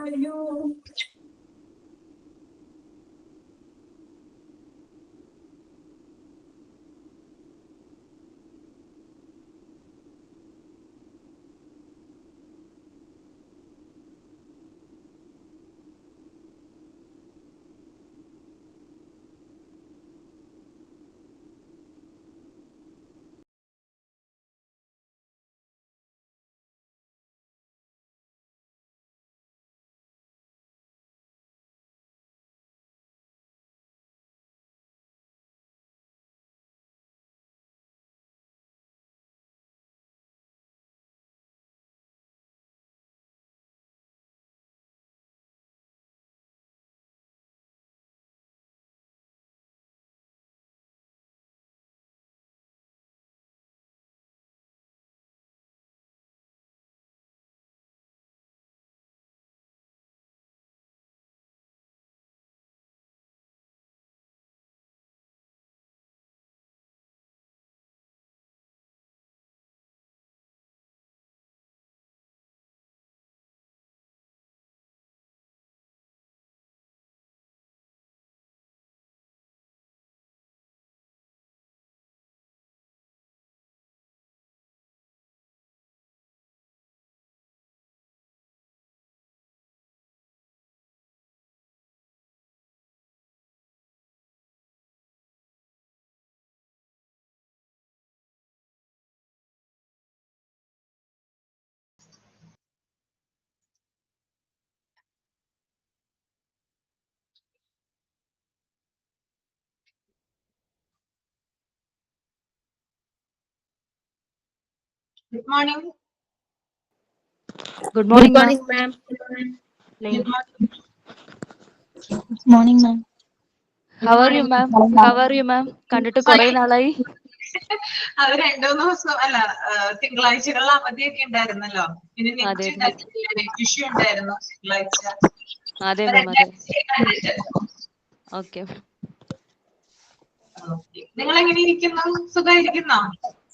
Good morning. Good morning, ma'am. Good morning. Good morning, ma'am. How are you, ma'am? How are you, ma'am? കണ്ടിട്ട് കുറെ നാളായി. അത് 2-3 ദിവസം അല്ല, തിങ്കളാഴ്ചകളിൽ അവധിയൊക്കെ ഉണ്ടായിരുന്നല്ലോ. പിന്നെ നെറ്റ് ഇഷ്യൂ ഉണ്ടായിരുന്നു തിങ്കളാഴ്ച. അതെ മാം, അതെ. ഓക്കെ. നിങ്ങൾ എങ്ങനെ ഇരിക്കുന്നു? സുഖമായിരിക്കുന്നോ?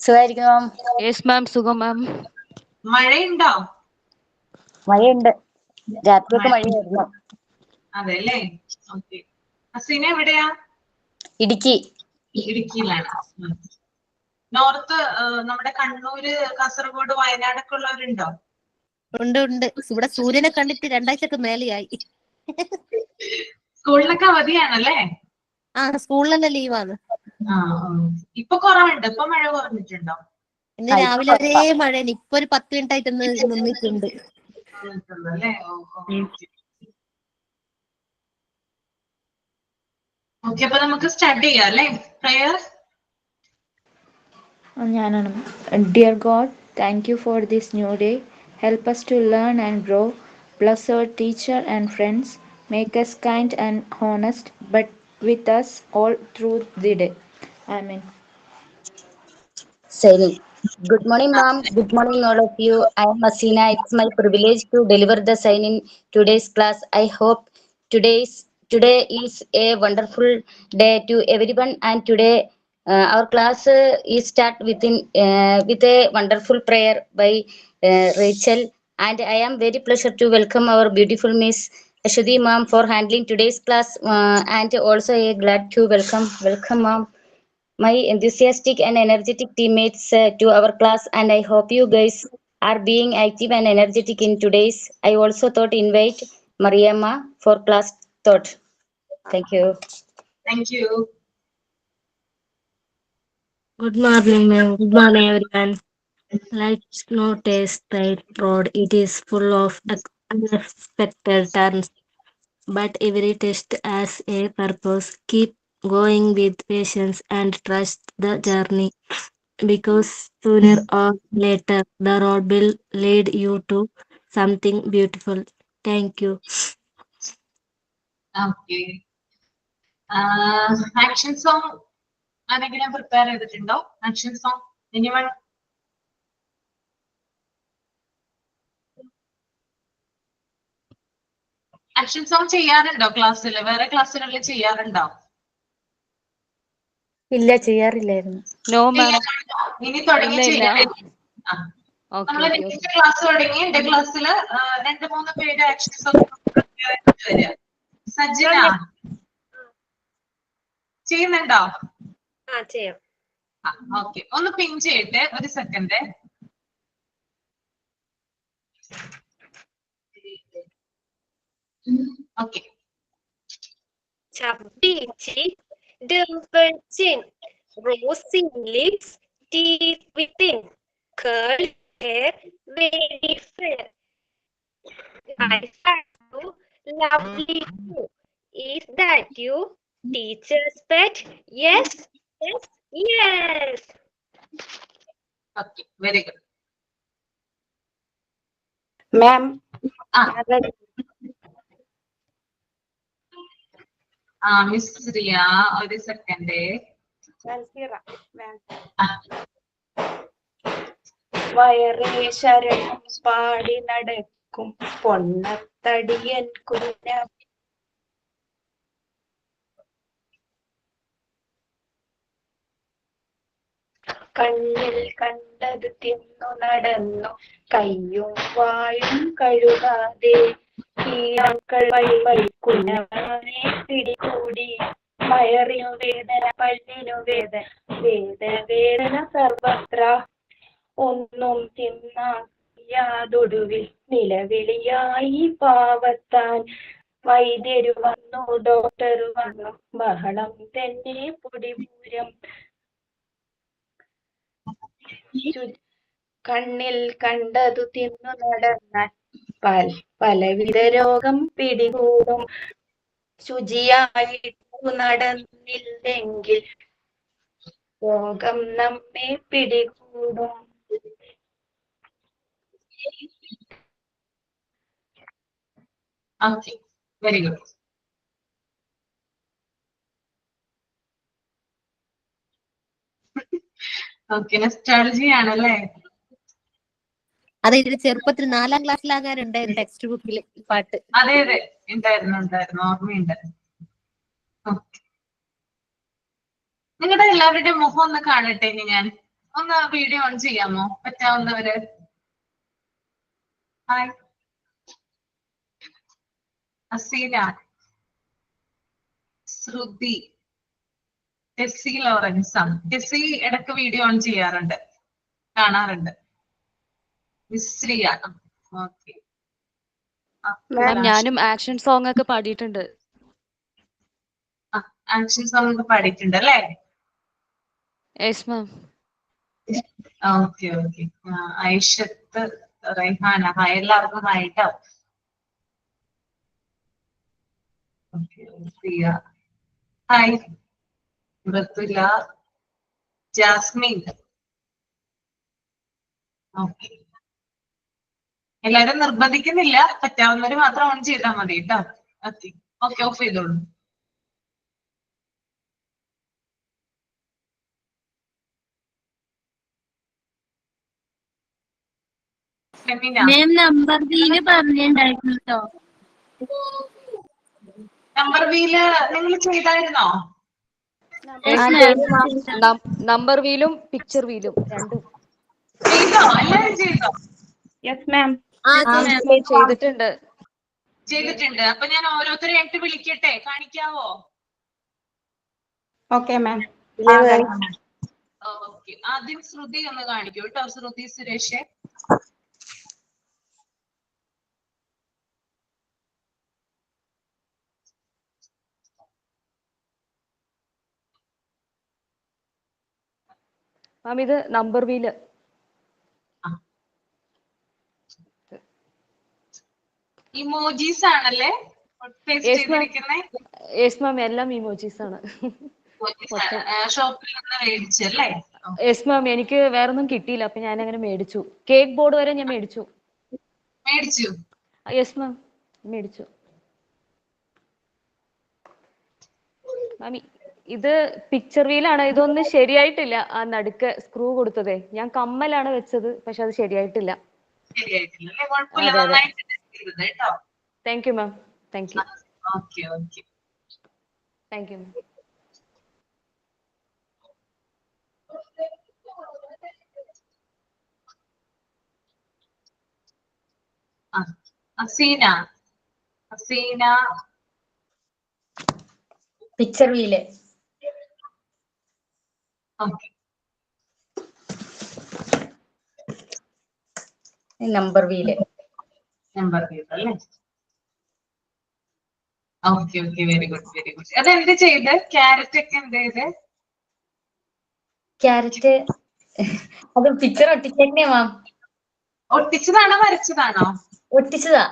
സുഖമായിരിക്കുന്നു മാം. യെസ് മാം, സുഖം മാം. മഴയുണ്ടോ? മഴയുണ്ട്, രാത്രിയൊക്കെ മഴയായിരുന്നു. അതെല്ലേ. ഓക്കെ. ഹസീന എവിടെയാ? ഇടുക്കി. ഇടുക്കിയിലാണ്. നോർത്ത് നമ്മുടെ കണ്ണൂര്, കാസർഗോഡ്, വയനാടൊക്കെ ഉള്ളവരുണ്ടോ? ഉണ്ട്. ഇവിടെ സൂര്യനെ കണ്ടിട്ട് 2 ആഴ്ചക്ക് മേലെയായി. സ്കൂളിനൊക്കെ അവധിയാണല്ലേ? ആ, സ്കൂളിലെല്ലാം ലീവാണ്. ഇപ്പൊ കുറവുണ്ട്. ഇപ്പൊ മഴ കുറഞ്ഞിട്ടുണ്ടോ? ഇന്ന് രാവിലെ വരെ മഴ, ഇപ്പൊ ഒരു 10 മിനിറ്റ് ആയിട്ട് നിന്നിട്ടുണ്ട്. ഓക്കെ, അപ്പൊ നമുക്ക് സ്റ്റാർട്ട് ചെയ്യാം അല്ലേ? Prayer. Dear God, thank you for this new day. Help us to learn and grow. Bless our teacher and friends. Make us kind and honest, but with us all through the day. Amen. Signing. Good morning, ma'am. Good morning, all of you. I am Asina. It's my privilege to deliver the sign in today's class. I hope today is a wonderful day to everyone. And today our class is start with a wonderful prayer by Rachel. And I am very pleasure to welcome our beautiful Miss Ashwati ma'am for handling today's class. And also glad to welcome ma'am, my enthusiastic and energetic teammates to our class, and I hope you guys are being active and energetic in today's. I also thought invite Mariamma for class thought. Thank you. Thank you. Good morning, ma'am. Good morning, everyone. Life's not a straight road. It is full of unexpected turns, but every test has a purpose. Keep going with patience and trust the journey, because sooner or later the road will lead you to something beautiful. Thank you. Okay. Action song ആരെങ്കിലും prepare ചെയ്തിട്ടുണ്ടോ? Action song anyone? Action song ചെയ്യാറുണ്ടോ ക്ലാസ്സിൽ? വേറെ ക്ലാസ്സുകളിൽ ചെയ്യാറുണ്ടോ? ഇല്ല, ചെയ്യാറില്ലായിരുന്നു. No ma'am. ഇനി തുടങ്ങി ചെയ്യാം. നമ്മള് ക്ലാസ് തുടങ്ങി. എന്റെ ക്ലാസ്സിൽ 2-3 പേര് ആക്ഷൻ സോങ് സജ്ജന ചെയ്യുന്നുണ്ടോ? ചെയ്യാം. ഓക്കെ, ഒന്ന് പിൻ ചെയ്യട്ടെ, ഒരു second. Okay. Chubby cheek, dimpled chin, rosy lips, teeth within, curly hair, very fair. I find you lovely too. Is that you, teacher's pet? Yes, yes, yes. Okay, very good. Ma'am miss Riya, ഒരു second. വയറേ ശരണം പാടി നടക്കും പൊണ്ണത്തടിയൻ കുഞ്ഞ കണ്ണിൽ കണ്ടത് തിന്നു നടന്നു കയ്യും വായും കഴുകാതെ കീഴാക്കൾ വഴിക്കുന്നവനെ പിടികൂടി വയറിനു വേദന പല്ലിനു വേദന വേദന സർവത്ര ഒന്നും തിന്നാൻ യാതൊടുവിൽ നിലവിളിയായി പാവത്താൻ വൈദ്യരു വന്നു ഡോക്ടർ വന്നു ബഹളം തന്നെ പൊടിപൂരം കണ്ണിൽ കണ്ടതു തിന്നു നടന്നാൽ പലവിധ രോഗം പിടികൂടും ശുചിയായിട്ടു നടന്നില്ലെങ്കിൽ രോഗം നമ്മെ പിടികൂടും. Okay, very good. Okay, nostalgic ആണല്ലേ? അതെ, ഇതിന് ചെറുപ്പത്തിൽ 4ാം ക്ലാസ്സിലാകാനുണ്ടായിരുന്നു ടെക്സ്റ്റ് ബുക്കിൽ പാട്ട്. അതെ അതെ, ഉണ്ടായിരുന്നു, ഓർമ്മയുണ്ട്. നിങ്ങളുടെ എല്ലാവരുടെയും മുഖം ഒന്ന് കാണട്ടെ. ഇനി ഞാൻ ഒന്ന് വീഡിയോ ഓൺ ചെയ്യാമോ, പറ്റാവുന്നവര്? Hi Aseena, Sruthi, Tessy Lawrence ആണ്. ടെസ്സി ഇടയ്ക്ക് വീഡിയോ ഓൺ ചെയ്യാറുണ്ട്, കാണാറുണ്ട്. മിശ്രിയ, ഓക്കെ. ഞാനും ആക്ഷൻ സോങ് ഒക്കെ പാടിയിട്ടുണ്ട്. ആക്ഷൻ സോങ് ഒക്കെ പാടിയിട്ടുണ്ട് അല്ലേ? Yes ma'am. Okay okay. Aishath, Raihana, hi എല്ലാവർക്കും ഹായിട്ടോ. Priya hi, Mridula, Jasmine. Okay, എല്ലാരും നിർബന്ധിക്കുന്നില്ല, പറ്റാവുന്നവര് മാത്രം ഓൺ ചെയ്താൽ മതി കേട്ടോ. ഓക്കെ ഓക്കെ, ഓഫ് ചെയ്തോളൂ. നമ്പർ വീല് പറഞ്ഞിട്ടുണ്ടായിരുന്നു കേട്ടോ. നമ്പർ വീല് നിങ്ങൾ ചെയ്തായിരുന്നോ? നമ്പർ വീലും പിക്ചർ വീലും രണ്ടും ചെയ്തോ? എല്ലാരും ചെയ്തോ? Yes ma'am. ചെയ്തിട്ടുണ്ട്. അപ്പൊ ഞാൻ ഓരോരുത്തരെയായിട്ട് വിളിക്കട്ടെ, കാണിക്കാവോ? Okay ma'am. ഓക്കെ, ആദ്യം ശ്രുതി ഒന്ന് കാണിക്കൂ കേട്ടോ. ശ്രുതി സുരേഷ്. മാം, ഇത് നമ്പർ വീല്. ഇമോജീസ് ആണല്ലേ യെസ് മാം, എല്ലാം ഇമോജീസ് ആണ്. ഷോപ്പിൽ നിന്ന് മേടിച്ചല്ലേ? യെസ് മാം, എനിക്ക് വേറൊന്നും കിട്ടിയില്ല, അപ്പൊ ഞാൻ അങ്ങനെ മേടിച്ചു. കേക്ക് ബോർഡ് വരെ ഞാൻ മേടിച്ചു. യെസ് മാം, മേടിച്ചു. മാം, ഇത് പിക്ചർ വീലാണ്. ഇതൊന്നും ശരിയായിട്ടില്ല. ആ നടുക്ക് സ്ക്രൂ കൊടുത്തതേ, ഞാൻ കമ്മലാണ് വെച്ചത്, പക്ഷെ അത് ശരിയായിട്ടില്ല. Thank you ma'am. Thank you. Thank you ma'am. Naseena, picture wheel. Okay, number wheel. Number wheel അല്ലേ? Okay okay, very good very good. അതെന്ത് ചെയ്ത്? ക്യാരറ്റ് ഒക്കെ എന്ത് ചെയ്ത്? ക്യാരറ്റ് അത് പിക്ചർ ഒട്ടിച്ചേക്കണേ മാം. ഒട്ടിച്ചതാണോ വരച്ചതാണോ? ഒട്ടിച്ചതാ.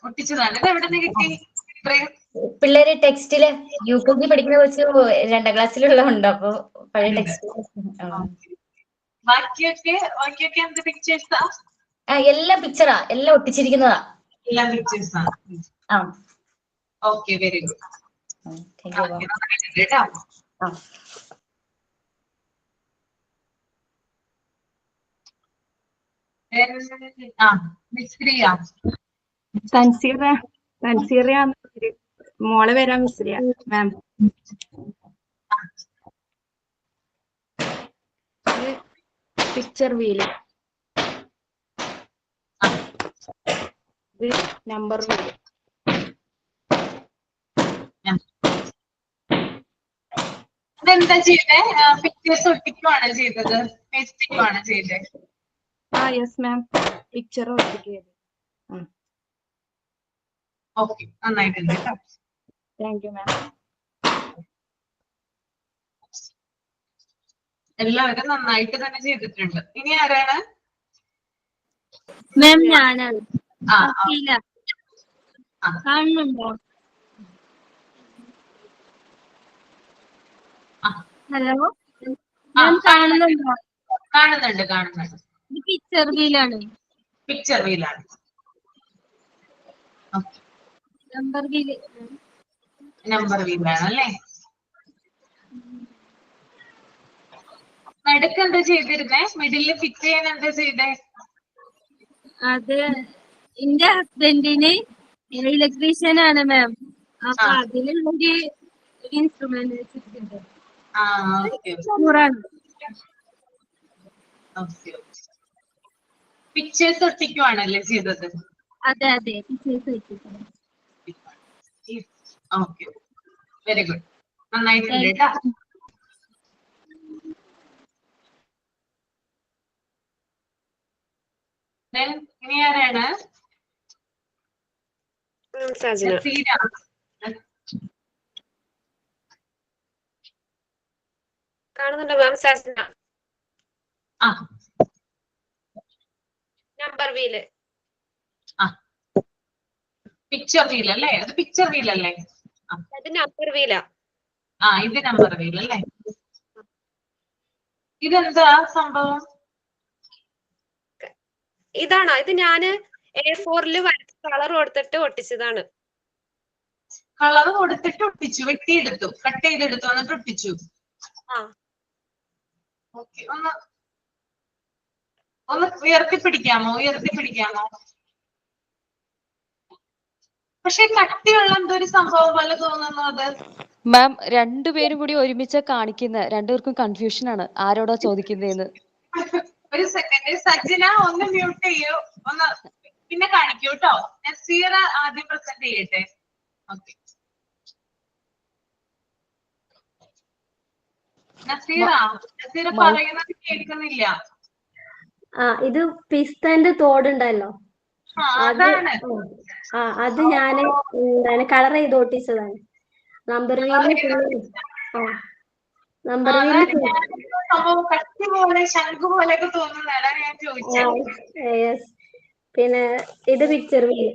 ഒട്ടിച്ചതാണ്. ഇത് എവിടെ നിന്ന് കിട്ടി ഇത്രയും? പിള്ളേര് ടെക്സ്റ്റില് UKG പഠിക്കുന്ന കുറച്ച് 2ാം ക്ലാസ്സിലുള്ളതുണ്ട്. അപ്പൊ പഴയ ടെക്സ്റ്റ്. ബാക്കിയൊക്കെ എന്ത് പിക്ചേഴ്സാ? എല്ലാം പിക്ചറാ, എല്ലാം ഒട്ടിച്ചിരിക്കുന്നതാ. എല്ലാം പിക്ചേഴ്സ് ആണ്. ആ, okay, very good. Thank you ma'am. കേട്ടോ. മിസ്രിയ, തൻസീറ മോളെ വരാൻ മിസ്രിയ മാം. Picture wheel. ഇത് നമ്പർ വീല്. അതെന്താ ചെയ്തേ? പിക്ചേഴ്സ് ഒട്ടിക്കുവാണ് ചെയ്തത്? പേസ്റ്റിക്കുവാണ് ചെയ്തത്? യെസ് മാം, പിക്ചർ ഒട്ടിക്കുക. ഓക്കെ, നന്നായിട്ടുണ്ട് കേട്ടോ. Thank you ma'am. എല്ലാവരും നന്നായിട്ട് തന്നെ ചെയ്തിട്ടുണ്ട്. ഇനി ആരാണ്? മാം ഞാനാണ്. ആ, കാണുന്നുണ്ടോ? ഹലോ മാം കാണുന്നുണ്ടോ? കാണുന്നുണ്ട്. ഇത് പിക്ചർ വീലാണ്. പിക്ചർ വീലാണ്. Number wheel. നമ്പർ വീലാണ് അല്ലേ? നടുക്ക് എന്താ ചെയ്തിരുന്നേ? മിഡില് ഫിക്സ് ചെയ്യാൻ എന്താ ചെയ്തേ? അത് എന്റെ ഹസ്ബൻഡിന് ഇലക്ട്രീഷ്യൻ ആണ് മാം. അപ്പൊ അതിലുള്ളൊരു ഇൻസ്ട്രുമെന്റ് വെച്ചിട്ടുണ്ട്. പിക്ചേഴ്സ് ഒട്ടിക്കുവാണല്ലേ ചെയ്തത്? അതെ, പിക്ചേഴ്സ് വെച്ചിട്ടുണ്ട്. ഓക്കെ, വെരി ഗുഡ്, നന്നായിട്ടുണ്ട് കേട്ടോ. ഇനി ആരാണ്? നസീന. കാണുന്നുണ്ടോ ma'am? Sajana. Number wheel. Picture wheel അല്ലേ? അത് പിക്ചർ വീൽ അല്ലേ? അത് നമ്പർ വീലാ. ഇത് നമ്പർ വീൽ അല്ലേ? ഇതെന്താ സംഭവം? ഇതാണോ? ഇത് ഞാന് A4 വരച്ച് കളർ കൊടുത്തിട്ട് ഒട്ടിച്ചതാണ്. കളർ കൊടുത്തിട്ട് ഒട്ടിച്ചു? വെട്ടിയെടുത്തു, കട്ട് ചെയ്തെടുത്തു, എന്നിട്ട് ഒട്ടിച്ചു? ഓക്കെ, ഒന്ന് ഉയർത്തിപ്പിടിക്കാമോ? പക്ഷെ കട്ടിയുള്ള എന്തൊരു സംഭവം പോലെ തോന്നുന്നു അത്. മാം, രണ്ടുപേരും കൂടി ഒരുമിച്ച് കാണിക്കുന്ന, രണ്ടുപേർക്കും കൺഫ്യൂഷൻ ആണ് ആരോടാ ചോദിക്കുന്നതെന്ന്. ഒരു സെക്കൻഡ്, സജ്ജന ഒന്ന് മ്യൂട്ട് ചെയ്യൂ, ഒന്ന് പിന്നെ കാണിക്കൂ കേട്ടോ. നസീറ ആദ്യം പ്രസന്റ് ചെയ്യട്ടെ. ഓക്കെ, നസീറ പറയുന്നത് കേൾക്കുന്നില്ല. ഇത് പിസ്തന്റെ തോടുണ്ടല്ലോ, അതാണ്. അത് ഞാന് കളർ ചെയ്ത് ഒട്ടിച്ചതാണ്. നമ്പർ വീലിന് സംഭവം കട്ടി പോലെ ശംഖു പോലെയൊക്കെ തോന്നുന്നതാണ് ഞാൻ ചോദിച്ചത്. പിന്നെ ഇത് പിക്ചർ വീല്.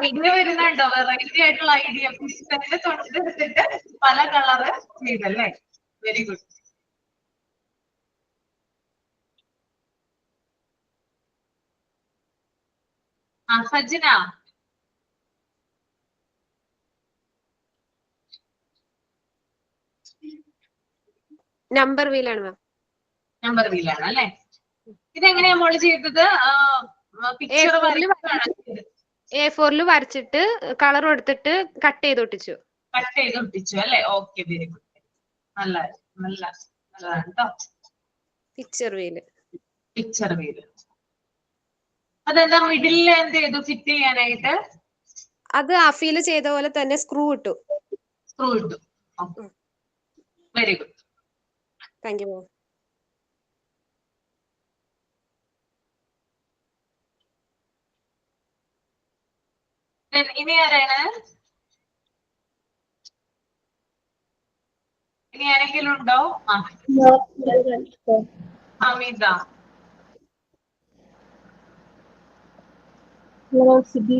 ഐഡിയ വരുന്നുണ്ടോ? വെറൈറ്റി ആയിട്ടുള്ള ഐഡിയ. പിസ്തന്റെ തൊണ്ടെടുത്തിട്ട് പല കളറ് ചെയ്തല്ലേ? Very good. സജ്ജന, നമ്പർ വീലാണ് മാം. നമ്പർ വീലാണ് അല്ലേ? ഇതെങ്ങനെയാ മോള് ചെയ്തത്? A4 വരച്ചിട്ട് കളർ കൊടുത്തിട്ട് കട്ട് ചെയ്ത് ഒട്ടിച്ചു. അല്ലേ? ഓക്കെ, വെരി ഗുഡ്, നല്ലതാണ് കേട്ടോ. Picture wheel. അതെന്താ മിഡിലിൽ എന്ത് ചെയ്തു ഫിറ്റ് ചെയ്യാനായിട്ട്? അത് അഫീല് ചെയ്ത പോലെ തന്നെ സ്ക്രൂ ഇട്ടു. സ്ക്രൂ ഇട്ടു. Very good. താങ്ക് യു മാം. ഇനി ആരാണ്? ഇനി ആരെങ്കിലും ഉണ്ടോ? അമിത. സിബി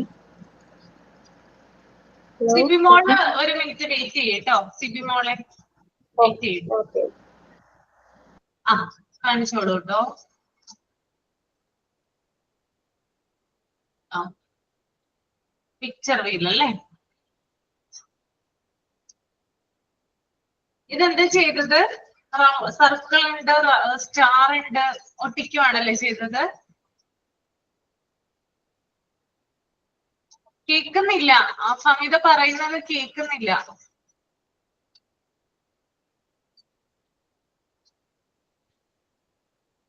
മോള് ഒരു മിനിറ്റ് വെയിറ്റ് ചെയ്യട്ടോ. സിബി മോളെ വെയിറ്റ് ചെയ്യും. കാണിച്ചോളൂ കേട്ടോ. പിക്ചർ വീലല്ലേ? ഇതെന്താ ചെയ്തത്? സർക്കിൾ ഉണ്ട്, സ്റ്റാർ ഉണ്ട്, ഒട്ടിക്കുവാണല്ലേ ചെയ്തത്? കേൾക്കുന്നില്ല. ആ സമയത്ത് പറയുന്നത് കേൾക്കുന്നില്ല.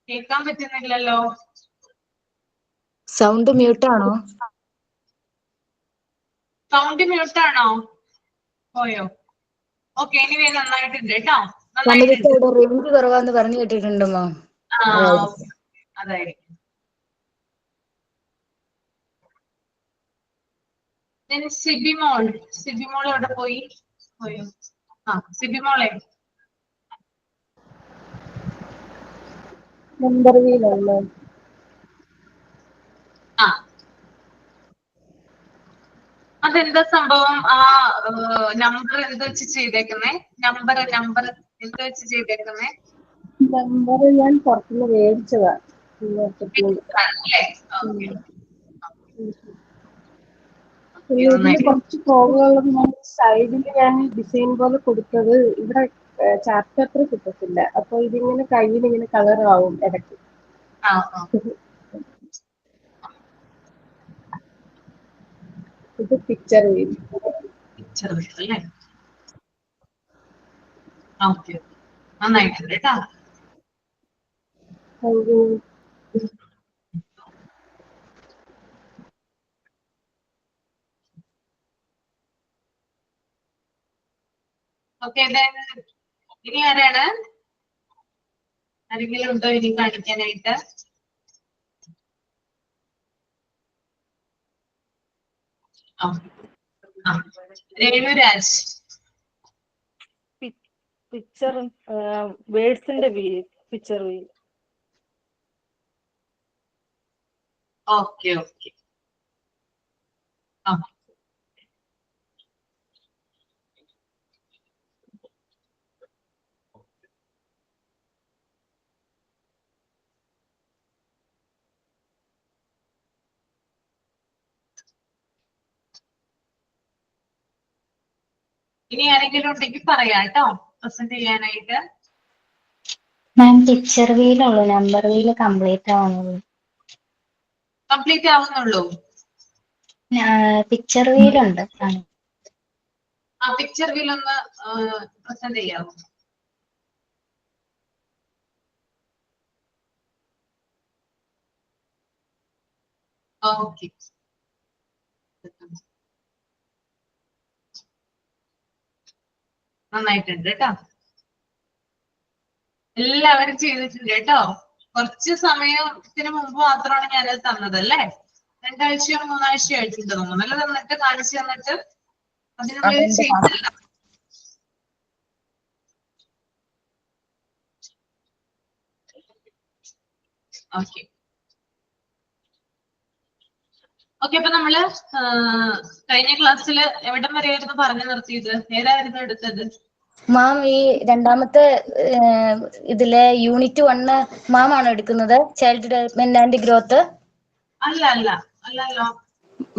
കേൾക്കാൻ പറ്റുന്നില്ലല്ലോ. സൗണ്ട് മ്യൂട്ടാണോ? സൗണ്ട് മ്യൂട്ടാണോ? പോയോ? ഓക്കെ, ഇനി നന്നായിട്ടുണ്ട് കേട്ടോ. റേഞ്ച് കുറവാന്ന് പറഞ്ഞു കേട്ടിട്ടുണ്ട് മാം. അതായിരിക്കും. സിബിമോൾ, സിബിമോൾ എവിടെ പോയി? പോയോ? സിബിമോളെ അതെന്താ സംഭവം? ആ നമ്പർ എന്ത് വെച്ച് ചെയ്തേക്കുന്നേ? നമ്പർ എന്ത് വെച്ച് ചെയ്തേക്കുന്നേ? നമ്പർ ഞാൻ പുറത്തുനിന്ന് മേടിച്ചതാ. ഇതിന് കുറച്ച് പ്രോബ്ലം. സൈഡിൽ ഞാൻ ഡിസൈൻ പോലെ കൊടുത്തത് ഇവിടെ ചാർട്ട് പേപ്പർ കിട്ടത്തില്ല. അപ്പൊ ഇതിങ്ങനെ കയ്യിൽ ഇങ്ങനെ കളർ ആവും ഇടയ്ക്ക്. ഇത് പിക്ചർ വീൽ. അല്ലേ? ഓക്കെ, നന്നായിട്ടുണ്ട് കേട്ടോ. Thank U. ഓക്കെ, ഇനി ആരാണ്? ആരെങ്കിലും ഉണ്ടോ ഇനി കാണിക്കാനായിട്ട്? രേണുരാജ്. പിക്ചർ വേർഡ്സിന്റെ പിക്ചർ വീൽ. Okay okay. ഇനി ആരെങ്കിലും ഉണ്ടെങ്കിൽ പറയാം കേട്ടോ, പ്രസന്റ് ചെയ്യാനായിട്ട്. മാം പിക്ചർ വീലുള്ളൂ, നമ്പർ വീല് കംപ്ലീറ്റ് ആവുന്നുള്ളൂ. കംപ്ലീറ്റ് ആവുന്നുള്ളൂ. പിക്ചർ വീലുണ്ട്. ആ പിക്ചർ വീൽ ഒന്ന് പ്രസന്റ് ചെയ്യാമോ? ഓക്കെ, നന്നായിട്ടുണ്ട് കേട്ടോ. എല്ലാവരും ചെയ്തിട്ടുണ്ട് കേട്ടോ. കുറച്ച് സമയത്തിന് മുമ്പ് മാത്രമാണ് ഞാനത് തന്നതല്ലേ. 2 ആഴ്ചയോ 3 ആഴ്ചയോ ആയിട്ടുണ്ട് തോന്നുന്നു. നല്ല തന്നിട്ട് കാണിച്ചു തന്നിട്ട് അതിനുള്ളിൽ ചെയ്തില്ല. Okay okay. അപ്പൊ നമ്മള് കഴിഞ്ഞ ക്ലാസ്സിൽ എവിടം വരെയായിരുന്നു പറഞ്ഞു നിർത്തിയത്? ഏതായിരുന്നു എടുത്തത്? മാം ഈ രണ്ടാമത്തെ ഇതിലെ യൂണിറ്റ് 1 മാം ആണോ എടുക്കുന്നത്? Child development and growth? അല്ലല്ലോ.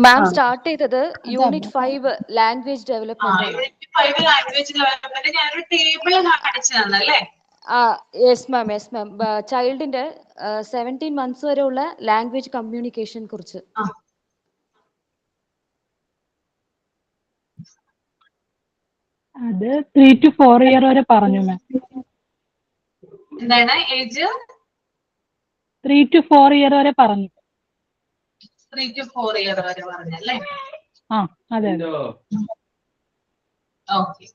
മാം സ്റ്റാർട്ട് ചെയ്തത് unit 5 language development. Unit 5 language development ഞാനൊരു ടേബിൾ കാണിച്ചു തന്നല്ലേ? Yes ma'am, yes ma'am. ചൈൽഡിന്റെ 17 months വരെയുള്ള ലാംഗ്വേജ് കമ്മ്യൂണിക്കേഷൻ കുറിച്ച്. അത് 3 to 4 year വരെ പറഞ്ഞു മാം. എന്താണ് ഏജ്? 3 to 4 year വരെ പറഞ്ഞു. 3 to 4 ഇയർ വരെ പറഞ്ഞല്ലേ? ആ അതെ അതെ. ഓക്കെ.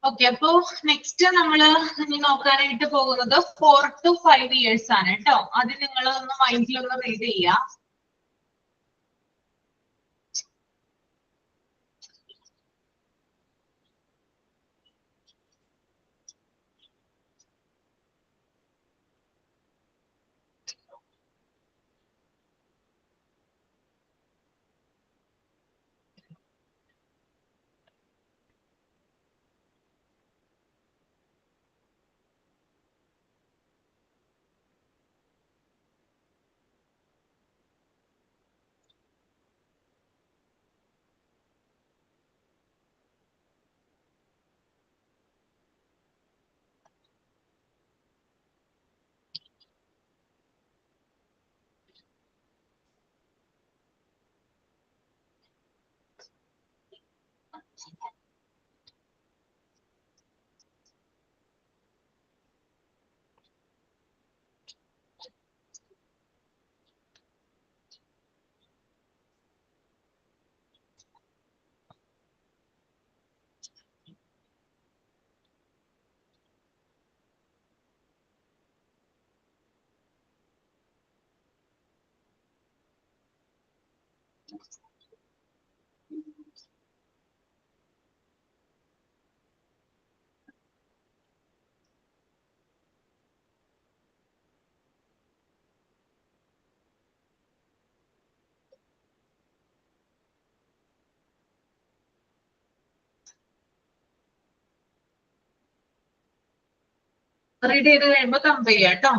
ഓക്കെ, അപ്പോ നെക്സ്റ്റ് നമ്മള് ഇനി നോക്കാനായിട്ട് പോകുന്നത് 4 to 5 ഇയേഴ്സ് ആണ് കേട്ടോ. അത് നിങ്ങൾ ഒന്ന് മൈൻഡിലൊന്ന് റീഡ് ചെയ്യാം. റീഡ് ചെയ്ത് കഴിയുമ്പോൾ തമ്പ് ചെയ്യാം കേട്ടോ.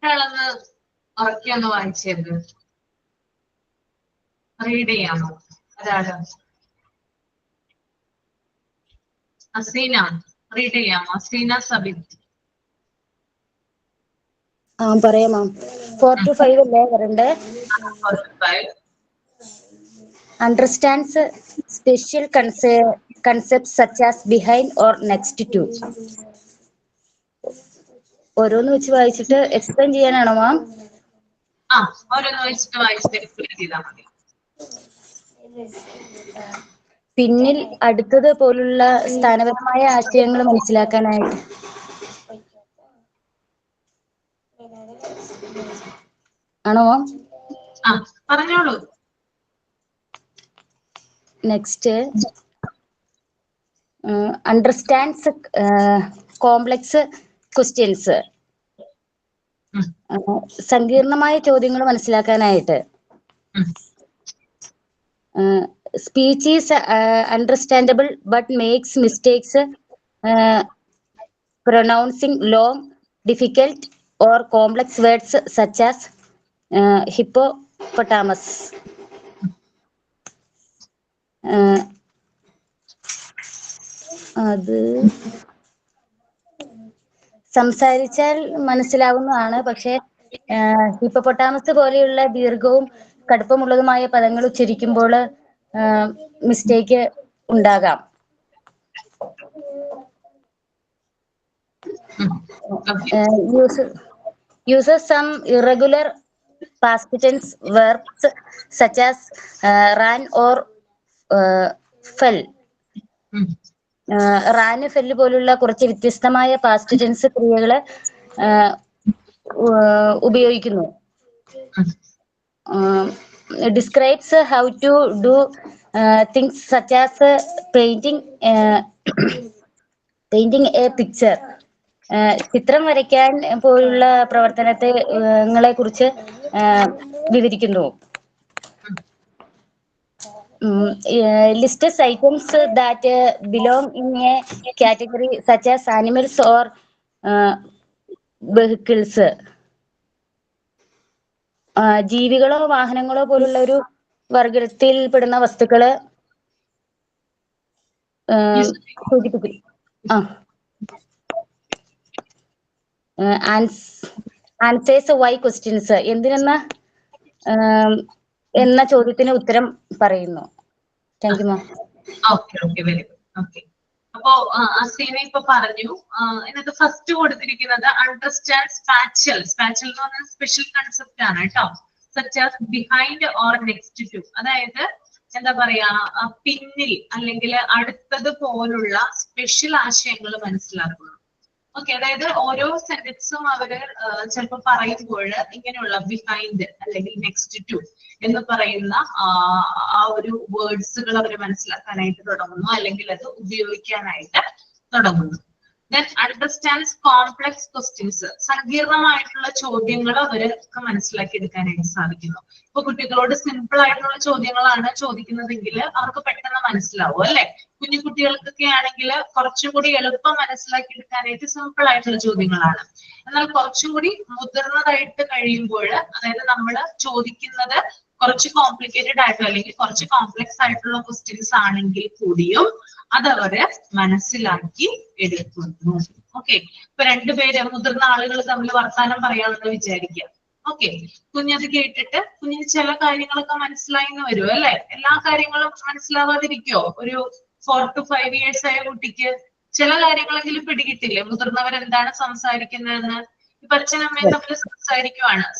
ഒരാളൊന്ന് ഉറക്കി ഒന്ന് വായിച്ചത് റീഡ് ചെയ്യാമോ? ഒരാള് അസീന റീഡ് ചെയ്യാമോ? അസീന സബിത്. പറയാം മാം. 4 to 5 അല്ലേ വരണ്ടേ? Understands special concepts such as behind or next to. ഓരോന്ന് വെച്ച് വായിച്ചിട്ട് എക്സ്പ്ലെയിൻ ചെയ്യാനാണോ മാം? ഓരോന്ന് വെച്ചിട്ട് വായിച്ചിട്ട് എക്സ്പ്ലെയിൻ ചെയ്താൽ മതി. പിന്നിൽ അടുത്തത് പോലുള്ള സ്ഥാനപരമായ ആശയങ്ങൾ മനസ്സിലാക്കാനായിട്ട്. ആണോ മാം? പറഞ്ഞോളൂ. നെക്സ്റ്റ് അണ്ടർസ്റ്റാൻഡ്സ് കോംപ്ലക്സ് ക്വസ്റ്റ്യൻസ്, സങ്കീർണമായ ചോദ്യങ്ങൾ മനസ്സിലാക്കാനായിട്ട്. Speech is understandable but makes mistakes pronouncing long, difficult or complex words such as hippopotamus. അത് സംസാരിച്ചാൽ മനസ്സിലാവുന്നതാണ്, പക്ഷെ ഹിപ്പോപ്പൊട്ടാമസ് പോലെയുള്ള ദീർഘവും കടുപ്പമുള്ളതുമായ പദങ്ങൾ ഉച്ചരിക്കുമ്പോൾ മിസ്റ്റേക്ക് ഉണ്ടാകാം. Uses some irregular past tense verbs such as ran or fell. റാന് fell പോലുള്ള കുറച്ച് വ്യത്യസ്തമായ പാസ്റ്റ് ടെൻസ് ക്രിയകള് ഉപയോഗിക്കുന്നു. Describes how to do things such as painting a picture. ചിത്രം വരയ്ക്കാൻ പോലുള്ള പ്രവർത്തനങ്ങളെ കുറിച്ച് വിവരിക്കുന്നു. Lists items that belong in a category such as animals or vehicles. ജീവികളോ വാഹനങ്ങളോ പോലുള്ള ഒരു വർഗത്തിൽ പെടുന്ന വസ്തുക്കള് സൂചിപ്പിക്കും. ആൻസേഴ്സ് വൈ ക്വസ്റ്റ്യൻസ് എന്ന ചോദ്യത്തിന് ഉത്തരം പറയുന്നു. Thank you ma'am. Okay okay very good. Okay, അപ്പോ അസീന ഇപ്പൊ പറഞ്ഞു ഇതിനകത്ത് ഫസ്റ്റ് കൊടുത്തിരിക്കുന്നത് അണ്ടർസ്റ്റാൻഡ് സ്പാച്ചൽ. സ്പാച്ചൽ എന്ന് പറഞ്ഞാൽ സ്പെഷ്യൽ കൺസെപ്റ്റ് ആണ് കേട്ടോ. Such as behind or next to, അതായത് എന്താ പറയാ പിന്നിൽ അല്ലെങ്കിൽ അടുത്തത് പോലുള്ള സ്പെഷ്യൽ ആശയങ്ങൾ മനസ്സിലാക്കുന്നു. ഓക്കെ, അതായത് ഓരോ സെന്റൻസും അവര് ചിലപ്പോൾ പറയുമ്പോൾ ഇങ്ങനെയുള്ള ബിഹൈൻഡ് അല്ലെങ്കിൽ നെക്സ്റ്റ് ടു എന്ന് പറയുന്ന ആ ഒരു വേർഡ്സുകൾ അവർ മനസ്സിലാക്കാനായിട്ട് തുടങ്ങുന്നു, അല്ലെങ്കിൽ അത് ഉപയോഗിക്കാനായിട്ട് തുടങ്ങുന്നു. Then understands complex questions. സങ്കീർണമായിട്ടുള്ള ചോദ്യങ്ങൾ അവർക്ക് മനസ്സിലാക്കി എടുക്കാനായിട്ട് സാധിക്കുന്നു. ഇപ്പൊ കുട്ടികളോട് സിമ്പിൾ ആയിട്ടുള്ള ചോദ്യങ്ങളാണ് ചോദിക്കുന്നതെങ്കിൽ അവർക്ക് പെട്ടെന്ന് മനസ്സിലാവും അല്ലെ. കുഞ്ഞു കുട്ടികൾക്കൊക്കെ ആണെങ്കിൽ കുറച്ചും കൂടി എളുപ്പം മനസ്സിലാക്കി എടുക്കാനായിട്ട് സിമ്പിൾ ആയിട്ടുള്ള ചോദ്യങ്ങളാണ്. എന്നാൽ കുറച്ചും കൂടി മുതിർന്നതായിട്ട് കഴിയുമ്പോൾ, അതായത് നമ്മൾ ചോദിക്കുന്നത് കുറച്ച് കോംപ്ലിക്കേറ്റഡ് ആയിട്ടുള്ള അല്ലെങ്കിൽ കുറച്ച് കോംപ്ലക്സ് ആയിട്ടുള്ള ക്വസ്റ്റ്യൻസ് ആണെങ്കിൽ കൂടിയും അതവര് മനസ്സിലാക്കി എടുക്കുന്നു. ഓക്കെ, ഇപ്പൊ രണ്ടുപേര് മുതിർന്ന ആളുകൾ തമ്മിൽ വർത്താനം പറയാമെന്ന് വിചാരിക്കുക. ഓക്കെ, കുഞ്ഞത് കേട്ടിട്ട് കുഞ്ഞിന് ചില കാര്യങ്ങളൊക്കെ മനസ്സിലായിന്ന് വരും അല്ലെ. എല്ലാ കാര്യങ്ങളും മനസ്സിലാവാതിരിക്കോ? ഒരു 4 to 5 years ആയ കുട്ടിക്ക് ചില കാര്യങ്ങളെങ്കിലും പിടികിട്ടില്ലേ മുതിർന്നവരെന്താണ് സംസാരിക്കുന്നതെന്ന്? ഇപ്പൊ അച്ഛനമ്മയും തമ്മിൽ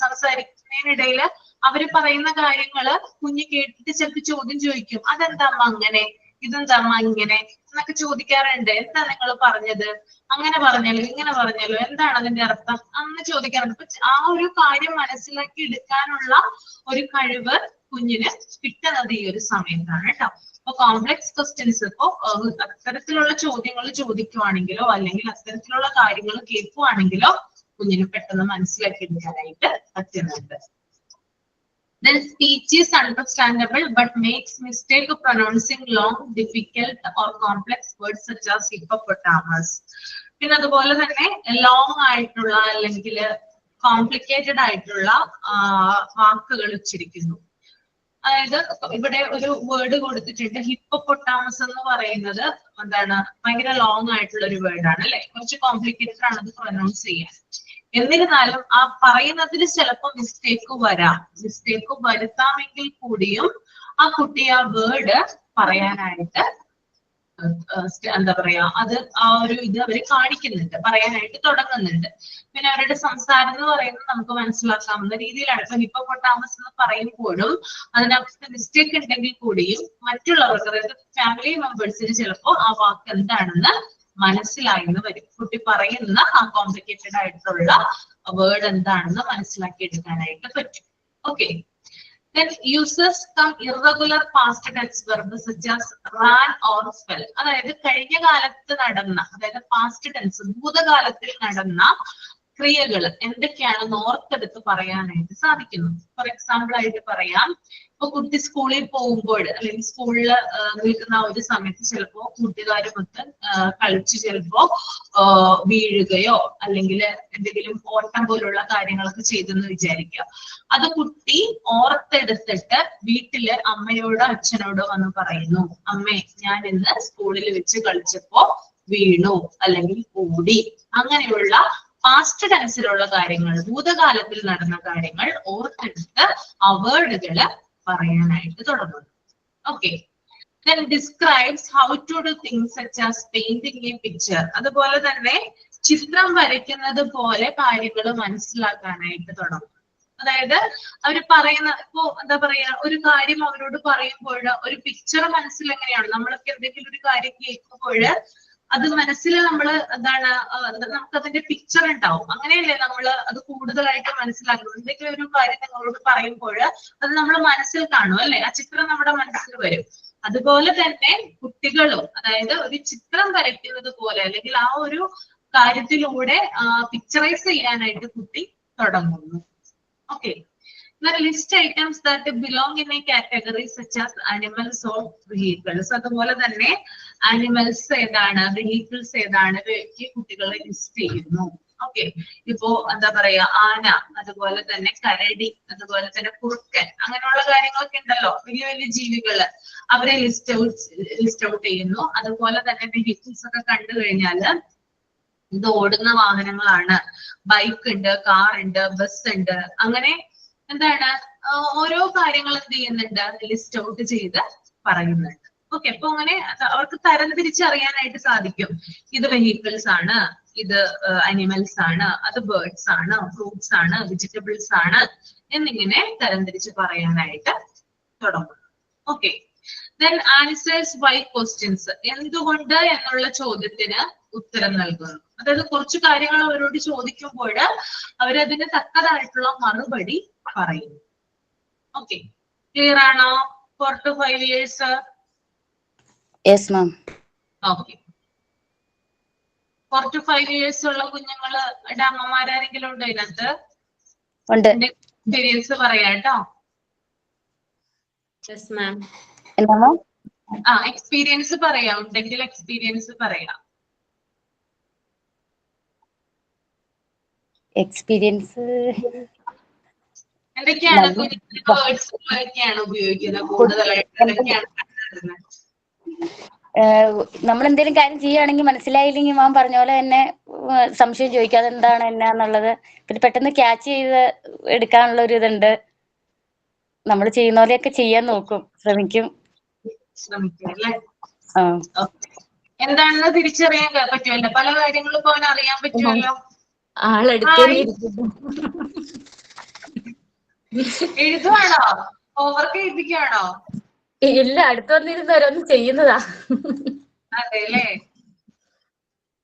സംസാരിക്കുന്നതിനിടയിൽ അവര് പറയുന്ന കാര്യങ്ങള് കുഞ്ഞ് കേട്ടിട്ട് ചിലപ്പോൾ ചോദ്യം ചോദിക്കും, അതെന്താ അമ്മ അങ്ങനെ, ഇതെന്താ അമ്മ ഇങ്ങനെ എന്നൊക്കെ ചോദിക്കാറുണ്ട്. എന്താ നിങ്ങൾ പറഞ്ഞത്, അങ്ങനെ പറഞ്ഞാലോ ഇങ്ങനെ പറഞ്ഞാലോ, എന്താണ് അതിന്റെ അർത്ഥം അന്ന് ചോദിക്കാറുണ്ട്. അപ്പൊ ആ ഒരു കാര്യം മനസ്സിലാക്കി എടുക്കാനുള്ള ഒരു കഴിവ് കുഞ്ഞിന് കിട്ടുന്നത് ഈ ഒരു സമയത്താണ് കേട്ടോ. അപ്പൊ കോംപ്ലക്സ് ക്വസ്റ്റ്യൻസ് ഇപ്പോ അത്തരത്തിലുള്ള ചോദ്യങ്ങൾ ചോദിക്കുവാണെങ്കിലോ അല്ലെങ്കിൽ അത്തരത്തിലുള്ള കാര്യങ്ങൾ കേൾക്കുവാണെങ്കിലോ കുഞ്ഞിന് പെട്ടെന്ന് മനസ്സിലാക്കി എടുക്കാനായിട്ട് പറ്റുന്നുണ്ട്. Then speech is understandable but makes mistake of pronouncing long, difficult or complex words such as hippopotamus. പിന്നെ അതുപോലെ തന്നെ ലോങ് ആയിട്ടുള്ള അല്ലെങ്കിൽ കോംപ്ലിക്കേറ്റഡ് ആയിട്ടുള്ള വാക്കുകൾ ഉച്ചരിക്കുന്നു. അതായത് ഇവിടെ ഒരു വേർഡ് കൊടുത്തിട്ടുണ്ട്, ഹിപ്പോപ്പൊട്ടാമസ് എന്ന് പറയുന്നത് എന്താണ്, ഭയങ്കര ലോങ് ആയിട്ടുള്ള ഒരു വേർഡാണ് അല്ലെ. കുറച്ച് കോംപ്ലിക്കേറ്റഡ് ആണ് അത് പ്രൊനൗൺസ് ചെയ്യാൻ. എന്നിരുന്നാലും ആ പറയുന്നതിൽ ചിലപ്പോൾ മിസ്റ്റേക്ക് വരാം. മിസ്റ്റേക്ക് വരുത്താമെങ്കിൽ കൂടിയും ആ കുട്ടി ആ വേർഡ് പറയാനായിട്ട് എന്താ പറയാ അത് ആ ഒരു ഇത് അവര് കാണിക്കുന്നുണ്ട്, പറയാനായിട്ട് തുടങ്ങുന്നുണ്ട്. പിന്നെ അവരുടെ സംസാരം എന്ന് പറയുന്നത് നമുക്ക് മനസ്സിലാക്കാവുന്ന രീതിയിലാണ്. ഇപ്പൊ ഹിപ്പോപ്പൊട്ടാമസ് എന്ന് പറയുമ്പോഴും അതിനകത്ത് മിസ്റ്റേക്ക് ഉണ്ടെങ്കിൽ കൂടിയും മറ്റുള്ളവർക്ക്, അതായത് ഫാമിലി മെമ്പേഴ്സിന് ചിലപ്പോ ആ വാക്ക് എന്താണെന്ന് മനസ്സിലായെന്ന് വരും. കുട്ടി പറയുന്ന ആ കോംപ്ലിക്കേറ്റഡ് ആയിട്ടുള്ള വേർഡ് എന്താണെന്ന് മനസ്സിലാക്കി എടുക്കാനായിട്ട് പറ്റും. Okay, then uses some irregular past tense verbs such as ran or fell. അതായത് കഴിഞ്ഞ കാലത്ത് നടന്ന, അതായത് പാസ്റ്റ് ടെൻസ് ഭൂതകാലത്തിൽ നടന്ന ക്രിയകൾ എന്തൊക്കെയാണെന്ന് ഓർത്തെടുത്ത് പറയാനായിട്ട് സാധിക്കുന്നു. ഫോർ എക്സാമ്പിൾ ആയിട്ട് പറയാം, ഇപ്പൊ കുട്ടി സ്കൂളിൽ പോകുമ്പോൾ അല്ലെങ്കിൽ സ്കൂളിൽ നിൽക്കുന്ന ഒരു സമയത്ത് ചിലപ്പോ കൂട്ടുകാരുമൊത്ത് കളിച്ച് ചിലപ്പോ വീഴുകയോ അല്ലെങ്കിൽ എന്തെങ്കിലും ഓട്ടം പോലുള്ള കാര്യങ്ങളൊക്കെ ചെയ്തെന്ന് വിചാരിക്കുക. അത് കുട്ടി ഓർത്തെടുത്തിട്ട് വീട്ടില് അമ്മയോടോ അച്ഛനോടോ വന്ന് പറയുന്നു, അമ്മേ ഞാൻ ഇന്ന് സ്കൂളിൽ വെച്ച് കളിച്ചപ്പോ വീണു അല്ലെങ്കിൽ ഓടി. അങ്ങനെയുള്ള പാസ്റ്റ് ടെൻസിലുള്ള കാര്യങ്ങൾ, ഭൂതകാലത്തിൽ നടന്ന കാര്യങ്ങൾ ഓർത്തെടുത്ത് ആ വേർഡുകള് പറയാനായിട്ട് തുടങ്ങുന്നു. Okay, then describes how to do things such as painting a picture. അതുപോലെ തന്നെ ചിത്രം വരയ്ക്കുന്നത് പോലെ കാര്യങ്ങൾ മനസ്സിലാക്കാനായിട്ട് തുടങ്ങും. അതായത് അവര് പറയുന്ന, ഇപ്പോ എന്താ പറയാ, ഒരു കാര്യം അവരോട് പറയുമ്പോൾ ഒരു പിക്ചർ മനസ്സിൽ എങ്ങനെയാണ്, നമ്മളൊക്കെ എന്തെങ്കിലും ഒരു കാര്യം കേൾക്കുമ്പോൾ അത് മനസ്സിൽ നമ്മൾ എന്താണ്, നമുക്ക് അതിന്റെ പിക്ചർ ഉണ്ടാവും. അങ്ങനെയല്ലേ നമ്മൾ അത് കൂടുതലായിട്ട് മനസ്സിലാക്കുന്നത്. എന്തെങ്കിലും ഒരു കാര്യം നിങ്ങളോട് പറയുമ്പോൾ അത് നമ്മൾ മനസ്സിൽ കാണും അല്ലെ, ആ ചിത്രം നമ്മുടെ മനസ്സിൽ വരും. അതുപോലെ തന്നെ കുട്ടികളും, അതായത് ഒരു ചിത്രം വരയ്ക്കുന്നത് പോലെ അല്ലെങ്കിൽ ആ ഒരു കാര്യത്തിലൂടെ പിക്ചറൈസ് ചെയ്യാനായിട്ട് കുട്ടി തുടങ്ങുന്നു. Okay, Then list items that belong in a category such as animals or vehicles. അതുപോലെ തന്നെ animals ഏതാണ്, vehicles ഏതാണ്, ഈ കുട്ടികളെ ലിസ്റ്റ് ചെയ്യുന്നു. ഓക്കെ, ഇപ്പോ എന്താ പറയാ, ആന, അതുപോലെ തന്നെ കരടി, അതുപോലെ തന്നെ കുറുക്കൻ, അങ്ങനെയുള്ള കാര്യങ്ങളൊക്കെ ഉണ്ടല്ലോ, വലിയ വലിയ ജീവികള്, അവരെ ലിസ്റ്റ് ഔട്ട് ചെയ്യുന്നു. അതുപോലെ തന്നെ vehicles ഒക്കെ കണ്ടു കഴിഞ്ഞാല് ഇത് ഓടുന്ന വാഹനങ്ങളാണ്, ബൈക്ക് ഉണ്ട്, കാർ ഉണ്ട്, ബസ് ഉണ്ട്, അങ്ങനെ എന്താണ് ഓരോ കാര്യങ്ങൾ എന്ത് ചെയ്യുന്നുണ്ട്, ലിസ്റ്റ് ഔട്ട് ചെയ്ത് പറയുന്നുണ്ട്. ഓക്കെ, അപ്പൊ അങ്ങനെ അവർക്ക് തരംതിരിച്ചറിയാനായിട്ട് സാധിക്കും. ഇത് വെഹിക്കിൾസ് ആണ്, ഇത് അനിമൽസ് ആണ്, അത് ബേർഡ്സ് ആണ്, ഫ്രൂട്ട്സ് ആണ്, വെജിറ്റബിൾസ് ആണ് എന്നിങ്ങനെ തരംതിരിച്ച് പറയാനായിട്ട് തുടങ്ങും. Okay, then answers why questions. എന്തുകൊണ്ട് എന്നുള്ള ചോദ്യത്തിന് ഉത്തരം നൽകുന്നു. അതായത് കുറച്ച് കാര്യങ്ങൾ അവരോട് ചോദിക്കുമ്പോൾ അവരതിന് തക്കതായിട്ടുള്ള മറുപടി പറയുന്നു. ഓക്കെ, ക്ലിയർ ആണോ? 4 to 5 years. Yes, ma'am. Okay, 4 to 5 years ഉള്ള കുഞ്ഞുങ്ങളുടെ അമ്മമാരാരെങ്കിലും ഉണ്ടോ ഇതിനകത്ത്? എക്സ്പീരിയൻസ് പറയാട്ടോ. Yes ma'am. എന്താ? എക്സ്പീരിയൻസ് പറയാം, ഉണ്ടെങ്കിൽ എക്സ്പീരിയൻസ് പറയാം. എക്സ്പീരിയൻസ് എന്തൊക്കെയാണ് വേർഡ്സ് ഉപയോഗിക്കുന്നത് കൂടുതലായിട്ട്? എന്തൊക്കെയാണ് നമ്മൾ എന്തെങ്കിലും കാര്യം ചെയ്യുകയാണെങ്കിൽ മനസ്സിലായില്ലെങ്കിൽ മാം പറഞ്ഞ പോലെ തന്നെ സംശയം ചോദിക്കാതെ എന്താണ് എന്നാന്നുള്ളത്, പിന്നെ പെട്ടെന്ന് ക്യാച്ച് ചെയ്ത് എടുക്കാനുള്ള ഒരു ഇതുണ്ട്. നമ്മൾ ചെയ്യുന്ന പോലെയൊക്കെ ചെയ്യാൻ നോക്കും, ശ്രമിക്കും. അല്ലേ? എന്താണെന്ന് തിരിച്ചറിയാൻ പറ്റുമല്ലോ, പല കാര്യങ്ങളും ഇപ്പൊ അവൻ അറിയാൻ പറ്റുമല്ലോ. എഴുതുവാണോ? ഹോംവർക്ക് എഴുതിക്കുകയാണോ? ഇല്ല, അടുത്ത് വന്നിരുന്ന് ഓരോന്ന് ചെയ്യുന്നതാ. അതെല്ലേ?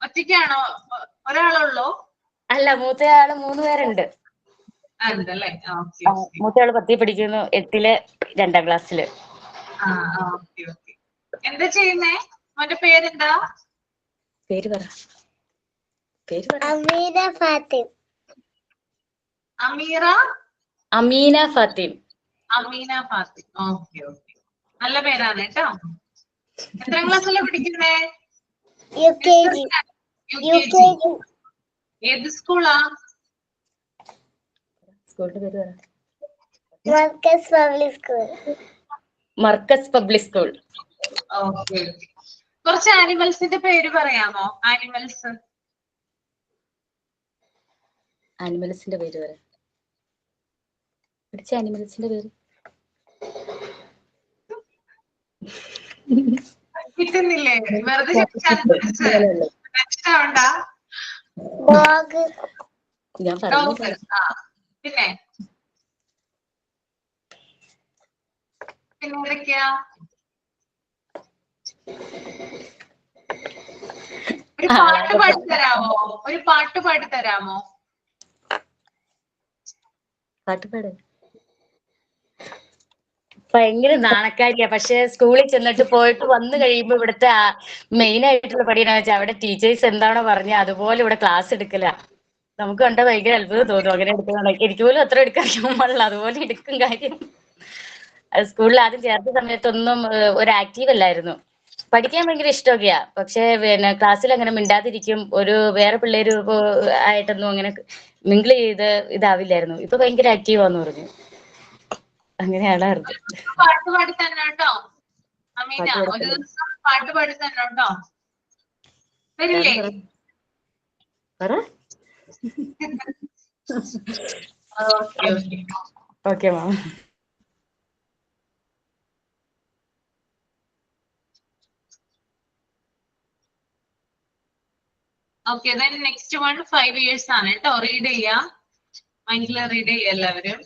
ഒറ്റയ്ക്കാണോ? ഒരാളുള്ളൂ? അല്ല, മൂത്തയാള് 3 പേരുണ്ട്. ഉണ്ടല്ലേ? മൂത്തയാള് 10ൽ പഠിക്കുന്നു, 8ല്, 2ാം ക്ലാസ്സില്. എന്താ ചെയ്യുന്നേ? അവന്റെ പേരെന്താ? പേര് പറ. അമീന ഫാത്തിം. അമീന ഫാത്തിം. ഓക്കെ, നല്ല പേരാണ് കേട്ടോ. എത്രാം ക്ലാസ്സിലാണ് പഠിക്കുന്നേ? യുകെജി. ഏത് സ്കൂളാ? സ്കൂളിന്റെ പേര് പറ. Markaz public school. ഓക്കെ, കുറച്ച് ആനിമൽസിന്റെ പേര് പറയാമോ? ആനിമൽസിന്റെ പേര് പറ. പിടിച്ച ആനിമൽസിന്റെ പേര് കിട്ടുന്നില്ലേ? വെറുതെ ഞാൻ പറഞ്ഞു. പിന്നെ എന്തൊക്കെയാ? ഒരു പാട്ട് പാടിത്തരാമോ? പാട്ടുപാട് ഭയങ്കര നാണക്കാരിയാ. പക്ഷെ സ്കൂളിൽ ചെന്നിട്ട് പോയിട്ട് വന്നു കഴിയുമ്പോ ഇവിടുത്തെ മെയിൻ ആയിട്ടുള്ള പണിയെന്ന് വെച്ചാൽ അവിടെ ടീച്ചേഴ്സ് എന്താണോ പറഞ്ഞ അതുപോലെ ഇവിടെ ക്ലാസ് എടുക്കല. നമുക്ക് കണ്ട ഭയങ്കര അത്ഭുതം തോന്നും അങ്ങനെ എടുക്കുന്ന. എനിക്ക് പോലും അത്ര എടുക്കാൻ പാടില്ല, അതുപോലെ എടുക്കും കാര്യം. സ്കൂളിൽ ആദ്യം ചേർത്ത സമയത്തൊന്നും ഒരു ആക്റ്റീവ് അല്ലായിരുന്നു. പഠിക്കാൻ ഭയങ്കര ഇഷ്ടമൊക്കെയാ, പക്ഷെ പിന്നെ ക്ലാസ്സിൽ അങ്ങനെ മിണ്ടാതിരിക്കും. ഒരു വേറെ പിള്ളേര് ആയിട്ടൊന്നും അങ്ങനെ മിങ്കിൾ ചെയ്ത് ഇതാവില്ലായിരുന്നു. ഇപ്പൊ ഭയങ്കര ആക്റ്റീവാന്ന് പറഞ്ഞു. അങ്ങനെയാണ്. പാട്ട് പാടി തന്നെ കേട്ടോ അമീന, ഒരു ദിവസം പാട്ട് പാടി തന്നെ കേട്ടോ. വരില്ലേ? Okay ma'am. Okay, then next one 5 years ആണ് കേട്ടോ. റീഡ് ചെയ്യാം, മൈൻഡിൽ റീഡ് ചെയ്യാം എല്ലാവരും.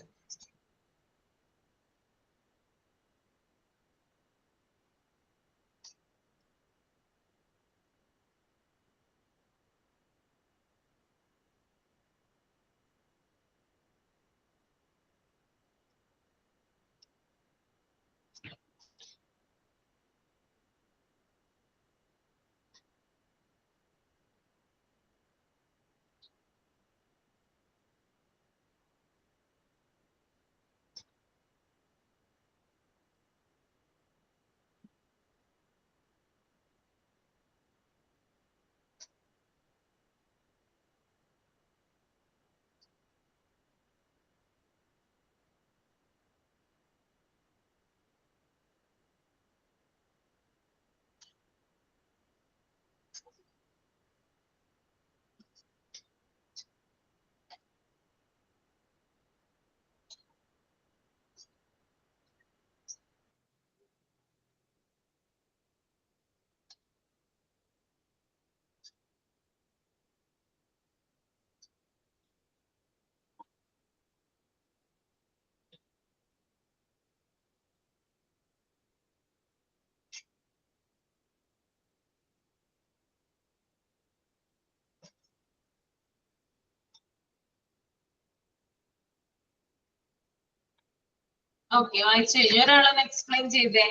ഓക്കെ, വായിച്ചു കഴിഞ്ഞു. ഒരാളൊന്ന് എക്സ്പ്ലെയിൻ ചെയ്തേ.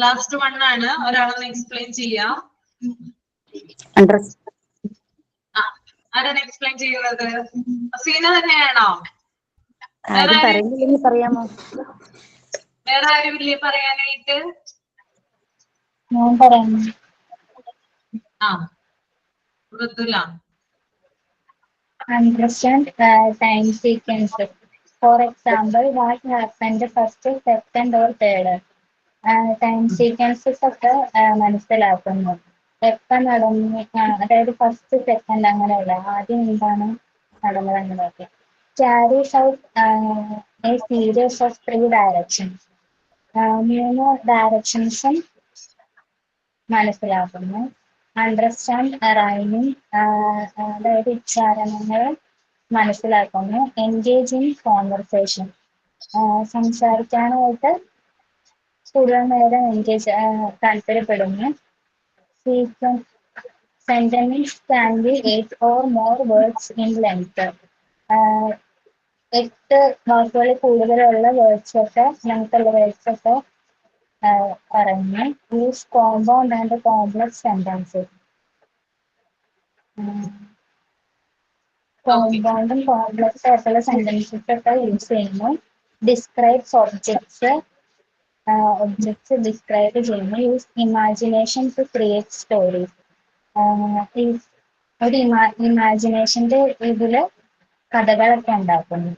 ലാസ്റ്റ് വൺ ആണ്, ഒരാളൊന്ന് എക്സ്പ്ലെയിൻ ചെയ്യാം. ആരാണ് എക്സ്പ്ലെയിൻ ചെയ്യുന്നത്? സീന തന്നെയാണോ? പറയാമോ? വേറെ ആരും ഇല്ലേ പറയാനായിട്ട്? ഞാൻ പറയാം. ആ, Mridula. Understand time sequences. For example, what happened first, second or third. Time sequences ഒക്കെ മനസ്സിലാക്കുന്നു. എപ്പം നടന്നു, അതായത് ഫസ്റ്റ് സെക്കൻഡ് അങ്ങനെയല്ല, ആദ്യം എന്താണ് നടന്നത് അങ്ങനെയൊക്കെ. Carries out a series of 3 directions. 3 ഡയറക്ഷൻസും മനസ്സിലാക്കുന്നു. അണ്ടർസ്റ്റാൻഡ് റൈമിംഗ്, അതായത് ഉച്ചാരണങ്ങൾ മനസ്സിലാക്കുന്നു. എൻഗേജ് ഇൻ കോൺവെർസേഷൻ, സംസാരിക്കാനായിട്ട് കൂടുതൽ നേരം താല്പര്യപ്പെടുന്നു. Sequence sentence can be 8 or more words in length. 8 വാക്കുകളിൽ കൂടുതലുള്ള വേർഡ്സ് ഒക്കെ, ലെങ്ത്തുള്ള വേർഡ്സ് ഒക്കെ പറഞ്ഞു. Use compound and complex sentences. കോമ്പൗണ്ടും കോംപ്ലക്സ് ആയിട്ടുള്ള സെന്റൻസസ് ഒക്കെ യൂസ് ചെയ്യുന്നു. ഡിസ്ക്രൈബ്സ് ഒബ്ജക്ട്സ് ഡിസ്ക്രൈബ് ചെയ്യുന്നു. Use imagination to create stories. ഒരു ഇമാജിനേഷന്റെ ഇതില് കഥകളൊക്കെ ഉണ്ടാക്കുന്നു.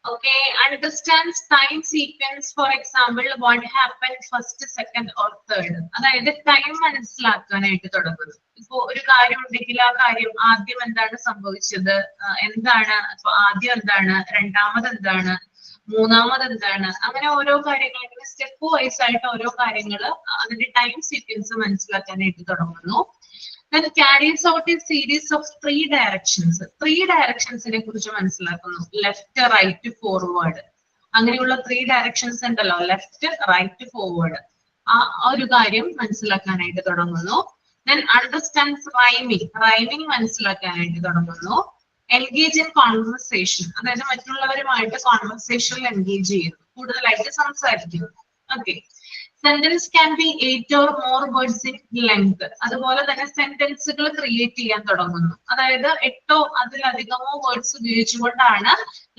Okay, understands time sequence. For example, what happened first, second or third. അതായത് ടൈം മനസ്സിലാക്കാനായിട്ട് തുടങ്ങുന്നു. ഇപ്പൊ ഒരു കാര്യം ഉണ്ടെങ്കിൽ ആ കാര്യം ആദ്യം എന്താണ് സംഭവിച്ചത്, എന്താണ് ആദ്യം, എന്താണ് രണ്ടാമത്, എന്താണ് മൂന്നാമത്, എന്താണ്, അങ്ങനെ ഓരോ കാര്യങ്ങൾ സ്റ്റെപ്പ് വൈസ് ആയിട്ട് ഓരോ കാര്യങ്ങൾ അതിന്റെ ടൈം സീക്വൻസ് മനസ്സിലാക്കാനായിട്ട് തുടങ്ങുന്നു. Then carries out a series of 3 directions. 3 directionsനെ കുറിച്ച് മനസ്സിലാക്കുന്നു. ലെഫ്റ്റ്, റൈറ്റ്, ഫോർവേഡ്, അങ്ങനെയുള്ള 3 ഡയറക്ഷൻസ് ഉണ്ടല്ലോ, ലെഫ്റ്റ്, റൈറ്റ്, ഫോർവേഡ്. ആ ഒരു കാര്യം മനസ്സിലാക്കാനായിട്ട് തുടങ്ങുന്നു. Then understands rhyming. റൈമിംഗ് മനസ്സിലാക്കാനായിട്ട് തുടങ്ങുന്നു. എൻഗേജ് ഇൻ കോൺവെർസേഷൻ, അതായത് മറ്റുള്ളവരുമായിട്ട് കോൺവെർസേഷനിൽ എൻഗേജ് ചെയ്യുന്നു, കൂടുതലായിട്ട് സംസാരിക്കുന്നു. Okay. Sentence can be 8 or more words in length. അതുപോലെ തന്നെ സെന്റൻസുകൾ ക്രിയേറ്റ് ചെയ്യാൻ തുടങ്ങുന്നു. അതായത് 8 അതിലധികമോ വേർഡ്സ് ഉപയോഗിച്ചുകൊണ്ടാണ്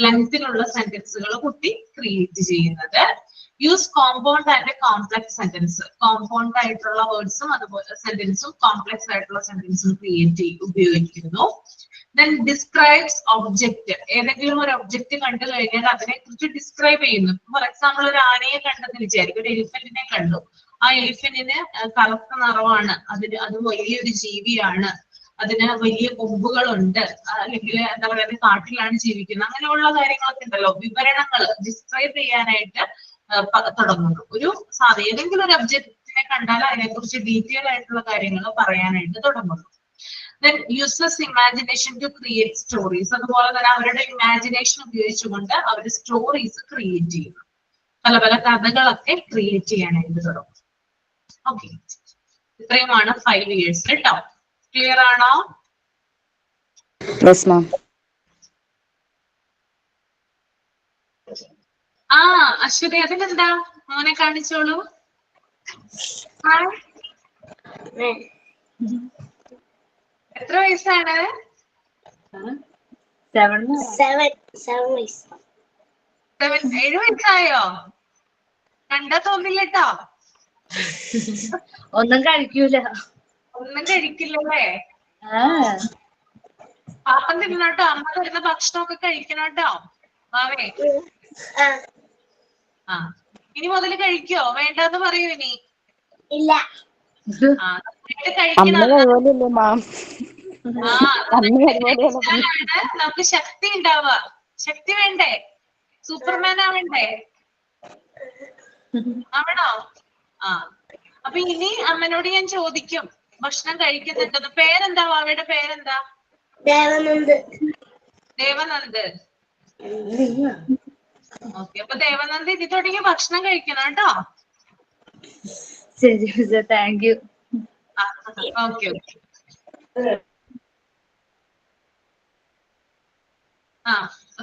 ലെങ്തിലുള്ള സെന്റൻസുകൾ കുട്ടി ക്രിയേറ്റ് ചെയ്യുന്നത്. Use compound and complex sentence. Compound ആയിട്ടുള്ള വേർഡ്സും അതുപോലെ സെന്റൻസും കോംപ്ലക്സ് ആയിട്ടുള്ള സെന്റൻസും ഉപയോഗിക്കുന്നു. Then describes object. ഏതെങ്കിലും ഒരു ഒബ്ജക്റ്റ് കണ്ടു കഴിഞ്ഞാൽ അതിനെ കുറിച്ച് ഡിസ്ക്രൈബ് ചെയ്യുന്നു. ഫോർ എക്സാമ്പിൾ, ഒരു ആനയെ കണ്ടെന്ന് വിചാരിക്കും, ഒരു എലിഫന്റിനെ കണ്ടു. ആ എലിഫന്റിന് കറുത്ത നിറമാണ്, അത് വലിയൊരു ജീവിയാണ്, അതിന് വലിയ കൊമ്പുകളുണ്ട്, അല്ലെങ്കിൽ എന്താ പറയുക കാട്ടിലാണ് ജീവിക്കുന്നത്, അങ്ങനെയുള്ള കാര്യങ്ങളൊക്കെ ഉണ്ടല്ലോ, വിവരണങ്ങൾ ഡിസ്ക്രൈബ് ചെയ്യാനായിട്ട് തുടങ്ങുന്നു. ഏതെങ്കിലും ഒരു ഒബ്ജക്റ്റിനെ കണ്ടാൽ അതിനെക്കുറിച്ച് ഡീറ്റെയിൽ ആയിട്ടുള്ള കാര്യങ്ങൾ പറയാനായിട്ട് തുടങ്ങുന്നു. Then uses imagination to create stories. അതുപോലെ തന്നെ അവരുടെ ഇമാജിനേഷൻ ഉപയോഗിച്ചുകൊണ്ട് അവർ സ്റ്റോറീസ് ക്രിയേറ്റ് ചെയ്യുന്നു. പല പല കഥകളൊക്കെ ക്രിയേറ്റ് ചെയ്യാനായിട്ട് തുടങ്ങും. ഓക്കെ, ഇത്രയുമാണ് 5 years കേട്ടോ. ക്ലിയർ ആണോ? Yes, ma'am. അശ്വതി, അതിനെന്താ മോനെ കാണിച്ചോളൂ. എത്ര വയസ്സാണ്? 7 വയസ്സ്. 7 വയസ്സായോ? കണ്ടാ തോന്നില്ലട്ടോ. ഒന്നും കഴിക്കൂല. ഒന്നും കഴിക്കില്ലല്ലേ? പാപ്പം തിന്നോട്ടോ, അമ്മ തരുന്ന ഭക്ഷണമൊക്കെ കഴിക്കണോട്ടോ. വാവേ, ഇനി മുതൽ കഴിക്കോ? വേണ്ടെന്ന് പറയൂ ഇനി. ഇല്ല. നമുക്ക് ശക്തി ഉണ്ടാവുക. ശക്തി വേണ്ടേ? സൂപ്പർമാൻ ആവണ്ടേ? ആവണോ? അപ്പൊ ഇനി അമ്മനോട് ഞാൻ ചോദിക്കും ഭക്ഷണം കഴിക്കുന്നുണ്ടെന്ന്. പേരെന്താ? അവയുടെ പേരെന്താ? ദേവനന്ദ്. ദേവനന്ദ്. ഓക്കെ, അപ്പൊ ദേവനന്ദ് ഇനി തുടങ്ങി ഭക്ഷണം കഴിക്കണം കേട്ടോ. ശരി, താങ്ക് യു. ഓക്കെ. ആ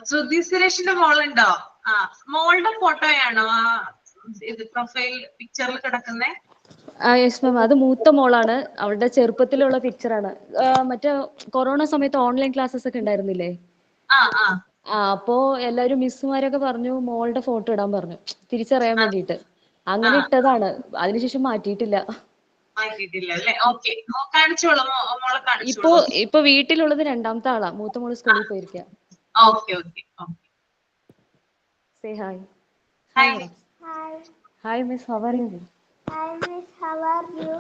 ശ്രുതി സുരേഷിന്റെ മോളുണ്ടോ? ആ മോളുടെ ഫോട്ടോയാണോ ആ ഇത് പ്രൊഫൈൽ പിക്ചറിൽ കിടക്കുന്നേ? യെസ് മാം, അത് മൂത്ത മോളാണ്. അവളുടെ ചെറുപ്പത്തിലുള്ള പിക്ചറാണ്. മറ്റേ കൊറോണ സമയത്ത് ഓൺലൈൻ ക്ലാസ്സസ് ഒക്കെ ഉണ്ടായിരുന്നില്ലേ? ആ ആ അപ്പോ എല്ലാവരും മിസ്സുമാരൊക്കെ പറഞ്ഞു മോളുടെ ഫോട്ടോ ഇടാൻ പറഞ്ഞു, തിരിച്ചറിയാൻ വേണ്ടിയിട്ട്. അങ്ങനെ ഇട്ടതാണ്, അതിനുശേഷം മാറ്റിയിട്ടില്ല. മാറ്റിയിട്ടില്ല അല്ലേ? ഓക്കെ, കാണിച്ചോളൂ, മോളെ ഇപ്പൊ കാണിച്ചോളൂ. ഇപ്പൊ വീട്ടിലുള്ളത് രണ്ടാമത്തെ ആളാ. മൂത്ത മോള് സ്കൂളിൽ പോയിരിക്കുക. Okay okay okay. Say hi. Hi. Hi miss, how are you? Hi Miss, how are you?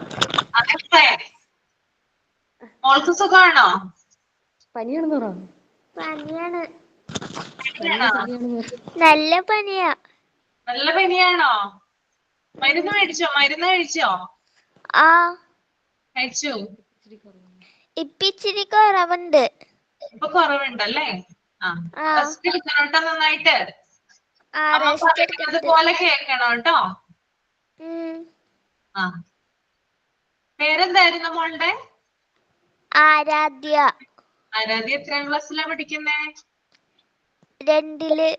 അതെ, മോൾക്ക് സുഖമാണോ? പനിയാണെന്ന് പറ. പനിയാണ്. പനിയാണെന്ന് നല്ല പനിയാ. നല്ല പനിയാണോ? മരുന്ന് മേടിച്ചോ? മരുന്ന് കഴിച്ചോ? ആ കഴിച്ചു. ഇപ്പൊ ഇച്ചിരി കുറവുണ്ട്. ഇപ്പൊ കുറവുണ്ടല്ലേ? ആ റെസ്റ്റ് എടുക്കണം കേട്ടോ നന്നായിട്ട്. അമ്മ പറയുന്നത് പോലെ കേൾക്കണം കേട്ടോ. ആ പേരെന്തായിരുന്നു മോളുടെ? ആരാധ്യ. ആരാധ്യ എത്രാം ക്ലാസ്സിലാ പഠിക്കുന്നേ? 2-ല്.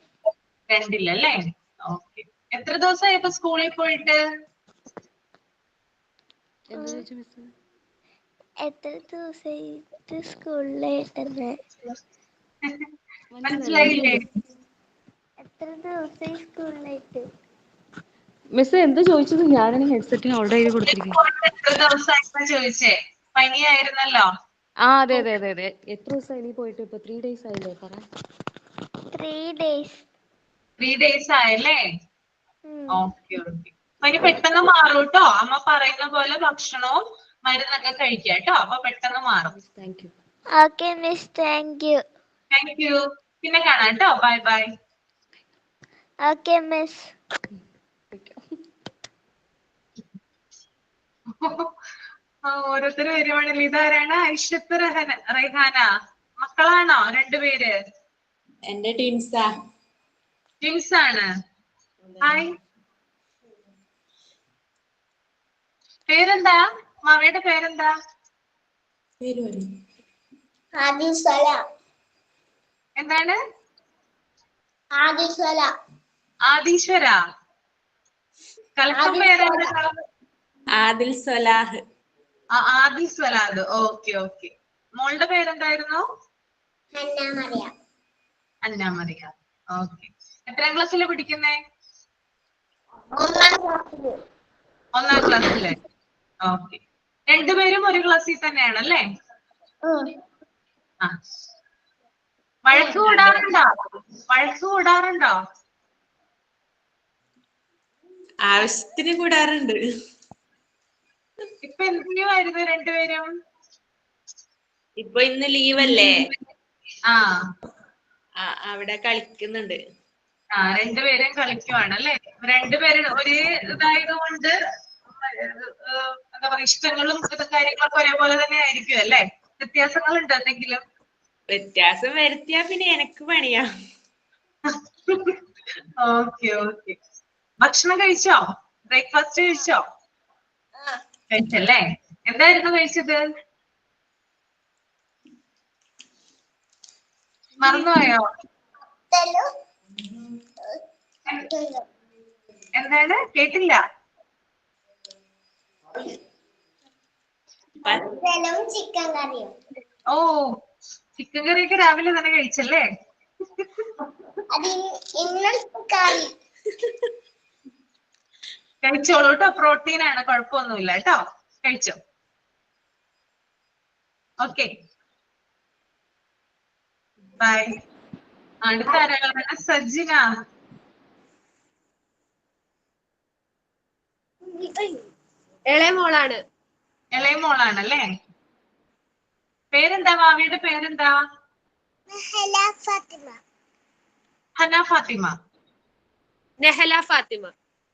2-ലല്ലേ? ഓക്കെ. എത്ര ദിവസമായി ഇപ്പൊ സ്കൂളിൽ പോയിട്ട്? എത്ര ദിവസമായിട്ട് സ്കൂളിലായിട്ടല്ലേ? മനസ്സിലായില്ലേ? എത്ര ദിവസമായി സ്കൂളിലായിട്ട്? മിസ് എന്താ ചോദിച്ചത്? ഞാനാണ് ഹെഡ്സെറ്റിന് ഓൾറെഡി കയ്യിൽ കൊടുത്തിരിക്കുന്നത്. എത്ര ദിവസമായിട്ടാ ചോദിച്ചേ? പനിയായിരുന്നല്ലോ. അതെ അതെ അതെ അതെ. എത്ര ദിവസമായി നീ പോയിട്ട്? ഇപ്പൊ 3 days ആയില്ലേ? പറ. 3 days. 3 days ആയല്ലേ? Okay okay. പനി പെട്ടെന്ന് മാറും കേട്ടോ. അമ്മ പറയുന്ന പോലെ ഭക്ഷണവും മരുന്നൊക്കെ കഴിക്കുക കേട്ടോ. അപ്പൊ പെട്ടെന്ന് മാറും. Thank you. Okay miss, thank you. Thank U. പിന്നെ കാണാം കേട്ടോ. Bye bye. Okay miss. ഓരോരുത്തര് വരുവാണല്ലോ. ഇതാരാണ്? ഐഷത്ത് റൈഹാന മക്കളാണോ രണ്ടുപേര്? എന്റെ ട്വിൻസാ. ട്വിൻസ് ആണ്. ഹായ്. പേരെന്താ? മാവയുടെ പേരെന്താ? എന്താണ്? ആദീശ്വര. കൽപ്പം പേരാണ്? ആദിൽ സ്വലാഹ്. ആദിൽ സ്വലാദ്. Okay okay. മോളുടെ പേരെന്തായിരുന്നു? അന്നാമറിയ. ഓക്കെ. എത്രാം ക്ലാസ്സില് പഠിക്കുന്നേ? 1-ാം ക്ലാസ്സില്. ഓക്കെ. രണ്ടുപേരും ഒരു ക്ലാസ്സിൽ തന്നെയാണല്ലേ? ആ. വഴക്ക് കൂടാറുണ്ടോ? വഴക്ക് കൂടാറുണ്ടോ? ആവശ്യത്തിന് കൂടാറുണ്ട്. ഇപ്പൊ എന്തിനായിരുന്നു രണ്ടുപേരും? ഇപ്പൊ ഇന്ന് ലീവല്ലേ? അവിടെ കളിക്കുന്നുണ്ട്. രണ്ടുപേരും കളിക്കുവാണല്ലേ? രണ്ടുപേരും ഒരേ ഇതായതുകൊണ്ട് എന്താ പറയാ, ഇഷ്ടങ്ങളും കാര്യങ്ങളൊക്കെ ഒരേപോലെ തന്നെ ആയിരിക്കും അല്ലേ? വ്യത്യാസങ്ങൾ ഉണ്ടോ എന്തെങ്കിലും? വ്യത്യാസം വരുത്തിയാ പിന്നെ എനക്ക് പണിയാ. Okay okay. ഭക്ഷണം കഴിച്ചോ? ബ്രേക്ക്ഫാസ്റ്റ് കഴിച്ചോ? കഴിച്ചല്ലേ? എന്തായിരുന്നു കഴിച്ചത്? മറന്നുപോയോ? എന്താണ്? കേട്ടില്ല. ചിക്കൻ കറിയോ? ഓ, ചിക്കൻ കറിയൊക്കെ രാവിലെ തന്നെ കഴിച്ചല്ലേ? കഴിച്ചോളൂ കേട്ടോ. പ്രോട്ടീൻ ആണ്, കുഴപ്പമൊന്നുമില്ല കേട്ടോ. കഴിച്ചോ. Okay, bye. അടുത്ത ആരാണ്? സജ്ജിന. ഇളയ മോളാണ്. ഇളയ മോളാണല്ലേ? പേരെന്താ? മാവിയുടെ പേരെന്താ? ഹന ഫാത്തിമ. നെഹല ഫാത്തിമ.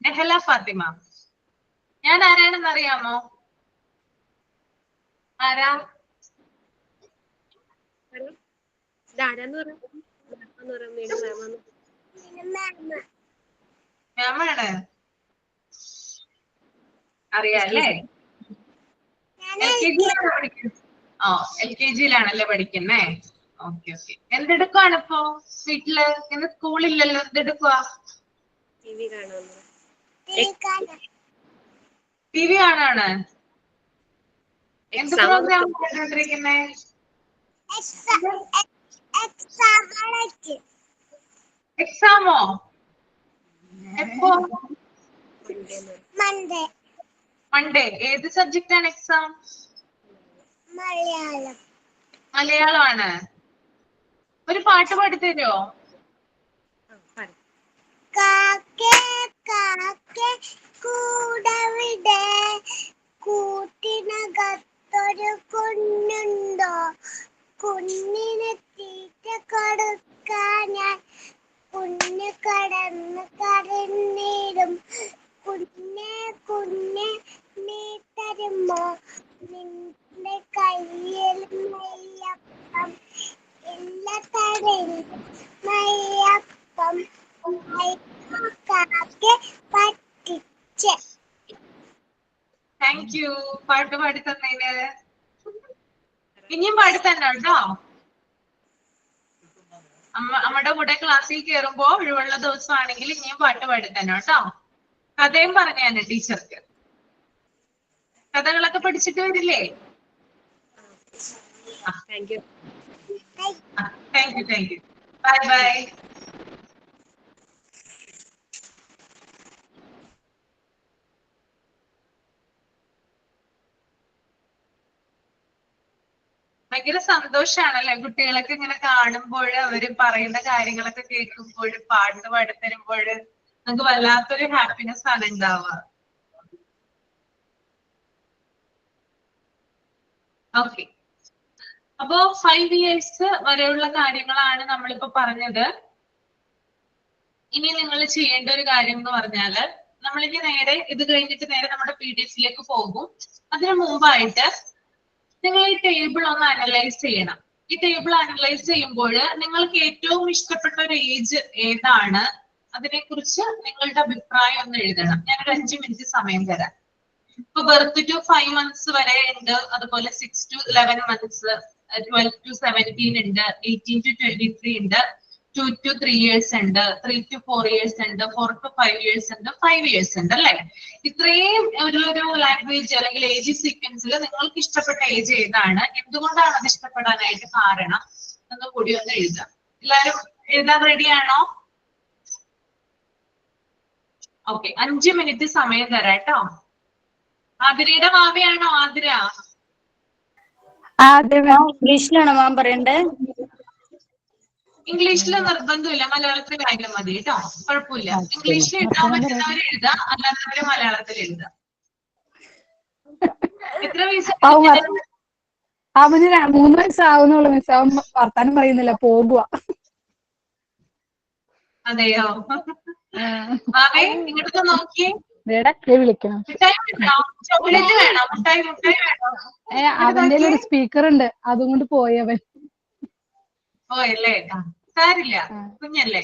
നെഹല ഫാത്തിമ. ഞാൻ ആരാണെന്ന് അറിയാമോ? ആരാ? മാമാണ്. അറിയാല്ലേ? LKG യിലാണോ പഠിക്കുന്നത്? LKG യിലാണല്ലേ പഠിക്കുന്നേ? Okay okay. എന്തെടുക്കുവാണ് ഇപ്പോ വീട്ടില്? ഇന്ന് സ്കൂളില്ലല്ലോ, എന്തെടുക്കുവാ? ടി വി കാണാണ്. എന്ത് പ്രോഗ്രാം കണ്ടോണ്ടിരിക്കുന്നേ? എക്സാമോ? എപ്പോ? മൺഡേ. ഏത് സബ്ജക്റ്റ് ആണ് എക്സാം? മലയാളമാണ്. ഒരു പാട്ട് പാടിത്തരുമോ? കൂട്ടിനകത്തൊരു കുഞ്ഞുണ്ടോ, കുഞ്ഞിനെ തീറ്റ കൊടുക്കാൻ ഞാൻ കുഞ്ഞ് കടന്ന് കരഞ്ഞിടും. കുഞ്ഞെ കുഞ്ഞെ നീ തരുമോ നിന്റെ കയ്യിൽ നെയ്യപ്പം, ഇല്ല തടയിൽ നെയ്യപ്പം കാക്കെ പറ്റിച്ച്. താങ്ക് യു പാട്ട് പാടി തന്നതിന്. ഇനിയും പാടി തന്നെ കേട്ടോ. അമ്മയുടെ കൂടെ ക്ലാസ്സിൽ കയറുമ്പോ ഒഴിവുള്ള ദിവസമാണെങ്കിൽ ഇനിയും പാട്ട് പാടി തന്നെ കേട്ടോ. കഥയും പറഞ്ഞു ടീച്ചർക്ക്. കഥകളൊക്കെ പഠിച്ചിട്ട് വരില്ലേ? Thank you thank U. Bye bye. ഭയങ്കര സന്തോഷാണല്ലേ കുട്ടികളൊക്കെ ഇങ്ങനെ കാണുമ്പോൾ, അവര് പറയുന്ന കാര്യങ്ങളൊക്കെ കേൾക്കുമ്പോൾ, പാട്ട് പാടിത്തരുമ്പോൾ നമുക്ക് വല്ലാത്തൊരു ഹാപ്പിനെസ് ആണ് ഉണ്ടാവുക. ഓക്കെ. അപ്പോ 5 years വരെയുള്ള കാര്യങ്ങളാണ് നമ്മളിപ്പോ പറഞ്ഞത്. ഇനി നിങ്ങൾ ചെയ്യേണ്ട ഒരു കാര്യം എന്ന് പറഞ്ഞാല്, നമ്മളിനി നേരെ ഇത് കഴിഞ്ഞിട്ട് നേരെ നമ്മുടെ PDF പോകും. അതിനു മുമ്പായിട്ട് നിങ്ങൾ ഈ ടേബിൾ ഒന്ന് അനലൈസ് ചെയ്യണം. ഈ ടേബിൾ അനലൈസ് ചെയ്യുമ്പോൾ നിങ്ങൾക്ക് ഏറ്റവും ഇഷ്ടപ്പെട്ട ഒരു ഏജ് ഏതാണ്, അതിനെക്കുറിച്ച് നിങ്ങളുടെ അഭിപ്രായം ഒന്ന് എഴുതണം. ഞാനൊരു 5 മിനിറ്റ് സമയം തരാം. ഇപ്പൊ ബർത്ത് ടു 5 months വരെ ഉണ്ട്, അതുപോലെ 6 to 11 months, 12 to 17 ഉണ്ട്, 18 to 23 ഉണ്ട്, 2 to 3 years ഉണ്ട്, 3 to 4 years ഉണ്ട്, 4 to 5 years ഉണ്ട്, 5 years ഉണ്ട് അല്ലെ? ഇത്രയും ഒരു ലാംഗ്വേജ് അല്ലെങ്കിൽ ഏജ് സീക്വൻസിൽ നിങ്ങൾക്ക് ഇഷ്ടപ്പെട്ട ഏജ് ഏതാണ്, എന്തുകൊണ്ടാണ് അത് ഇഷ്ടപ്പെടാനായിട്ട് കാരണം എന്ന് കൂടി ഒന്ന് എഴുതാം. എല്ലാവരും എഴുതാൻ റെഡിയാണോ? ഓക്കെ, 5 മിനിറ്റ് സമയം തരാം കേട്ടോ. ആതിരയുടെ മാവയാണോ ആതിര? ഇംഗ്ലീഷിലാണോ മാം പറയണ്ടേ? ഇംഗ്ലീഷിൽ നിർബന്ധമില്ല, മലയാളത്തിൽ ആയാലും മതി കേട്ടോ, കുഴപ്പമില്ല. ഇംഗ്ലീഷിൽ എഴുതാൻ പറ്റുന്നവർ എഴുതാം, അല്ലാത്തവര് മലയാളത്തിൽ എഴുതാം. എത്ര വയസ്സ്? അവന് 3 വയസ്സാവുന്നുള്ളൂ മിസ്. അവൻ വർത്താനം പറയുന്നില്ല, പോകുക. അതെയോ? മാവേ ഇങ്ങോട്ട് നോക്കിയേ. വിളിക്കണം. ചോക്ലേറ്റ് വേണോ? മുട്ടായി വേണോ? അവന്റെ ഒരു സ്പീക്കർ ഉണ്ട്, അതുകൊണ്ട് പോയവൻ. പോയല്ലേ? സാരില്ല, കുഞ്ഞല്ലേ.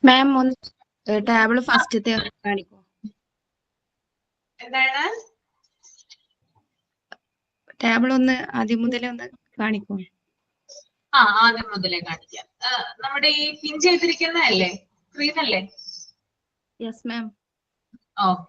മാം ഒന്ന് ടേബിള് ഫസ്റ്റത്തെ കാണിക്കോ? എന്താണ്? ടേബിൾ ഒന്ന് ആദ്യം മുതലേ ഒന്ന് കാണിക്കോ? ആദ്യം മുതലേ കാണിക്കാം. നമ്മുടെ ഈ പിൻ ചെയ്തിരിക്കുന്നതല്ലേ, സ്ക്രീനല്ലേ? Yes ma'am. ഓക്കെ.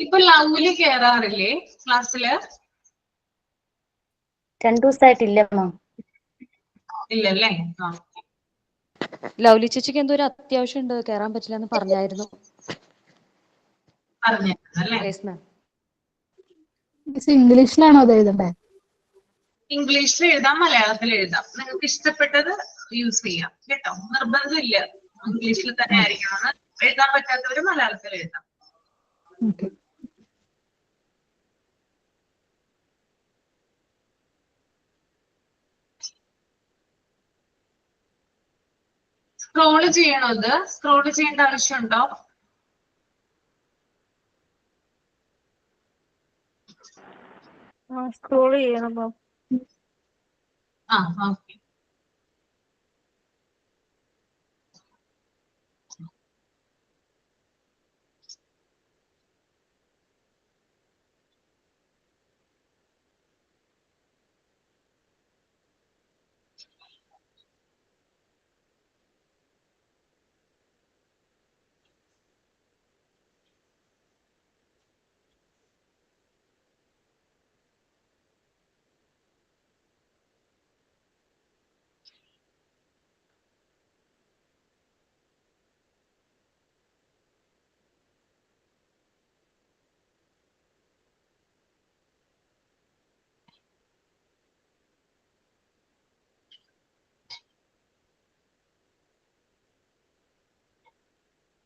ഇപ്പൊ ലൗലി കേറാറില്ലേ ക്ലാസ്സില്? 2 ദിവസമായിട്ടില്ല മാം. ഇല്ലല്ലേ? ആ. ലൗലി ചേച്ചിക്ക് എന്തോ ഒരു അത്യാവശ്യം ഉണ്ട്, കയറാൻ പറ്റില്ല എന്ന് പറഞ്ഞായിരുന്നു. പറഞ്ഞല്ലേ? Yes ma'am. ഇംഗ്ലീഷിലാണോ അത് എഴുതണ്ടേ? ഇംഗ്ലീഷിൽ എഴുതാം, മലയാളത്തിൽ എഴുതാം. നിങ്ങൾക്ക് ഇഷ്ടപ്പെട്ടത് യൂസ് ചെയ്യാം കേട്ടോ. നിർബന്ധമില്ല ഇംഗ്ലീഷിൽ തന്നെ ആയിരിക്കണം. എഴുതാൻ പറ്റാത്തവര് മലയാളത്തിൽ എഴുതാം. സ്ക്രോള് ചെയ്യണോ? ഇത് സ്ക്രോള് ചെയ്യേണ്ട ആവശ്യമുണ്ടോ? സ്ക്രോൾ ചെയ്യണം മാം. ആ ഓക്കെ.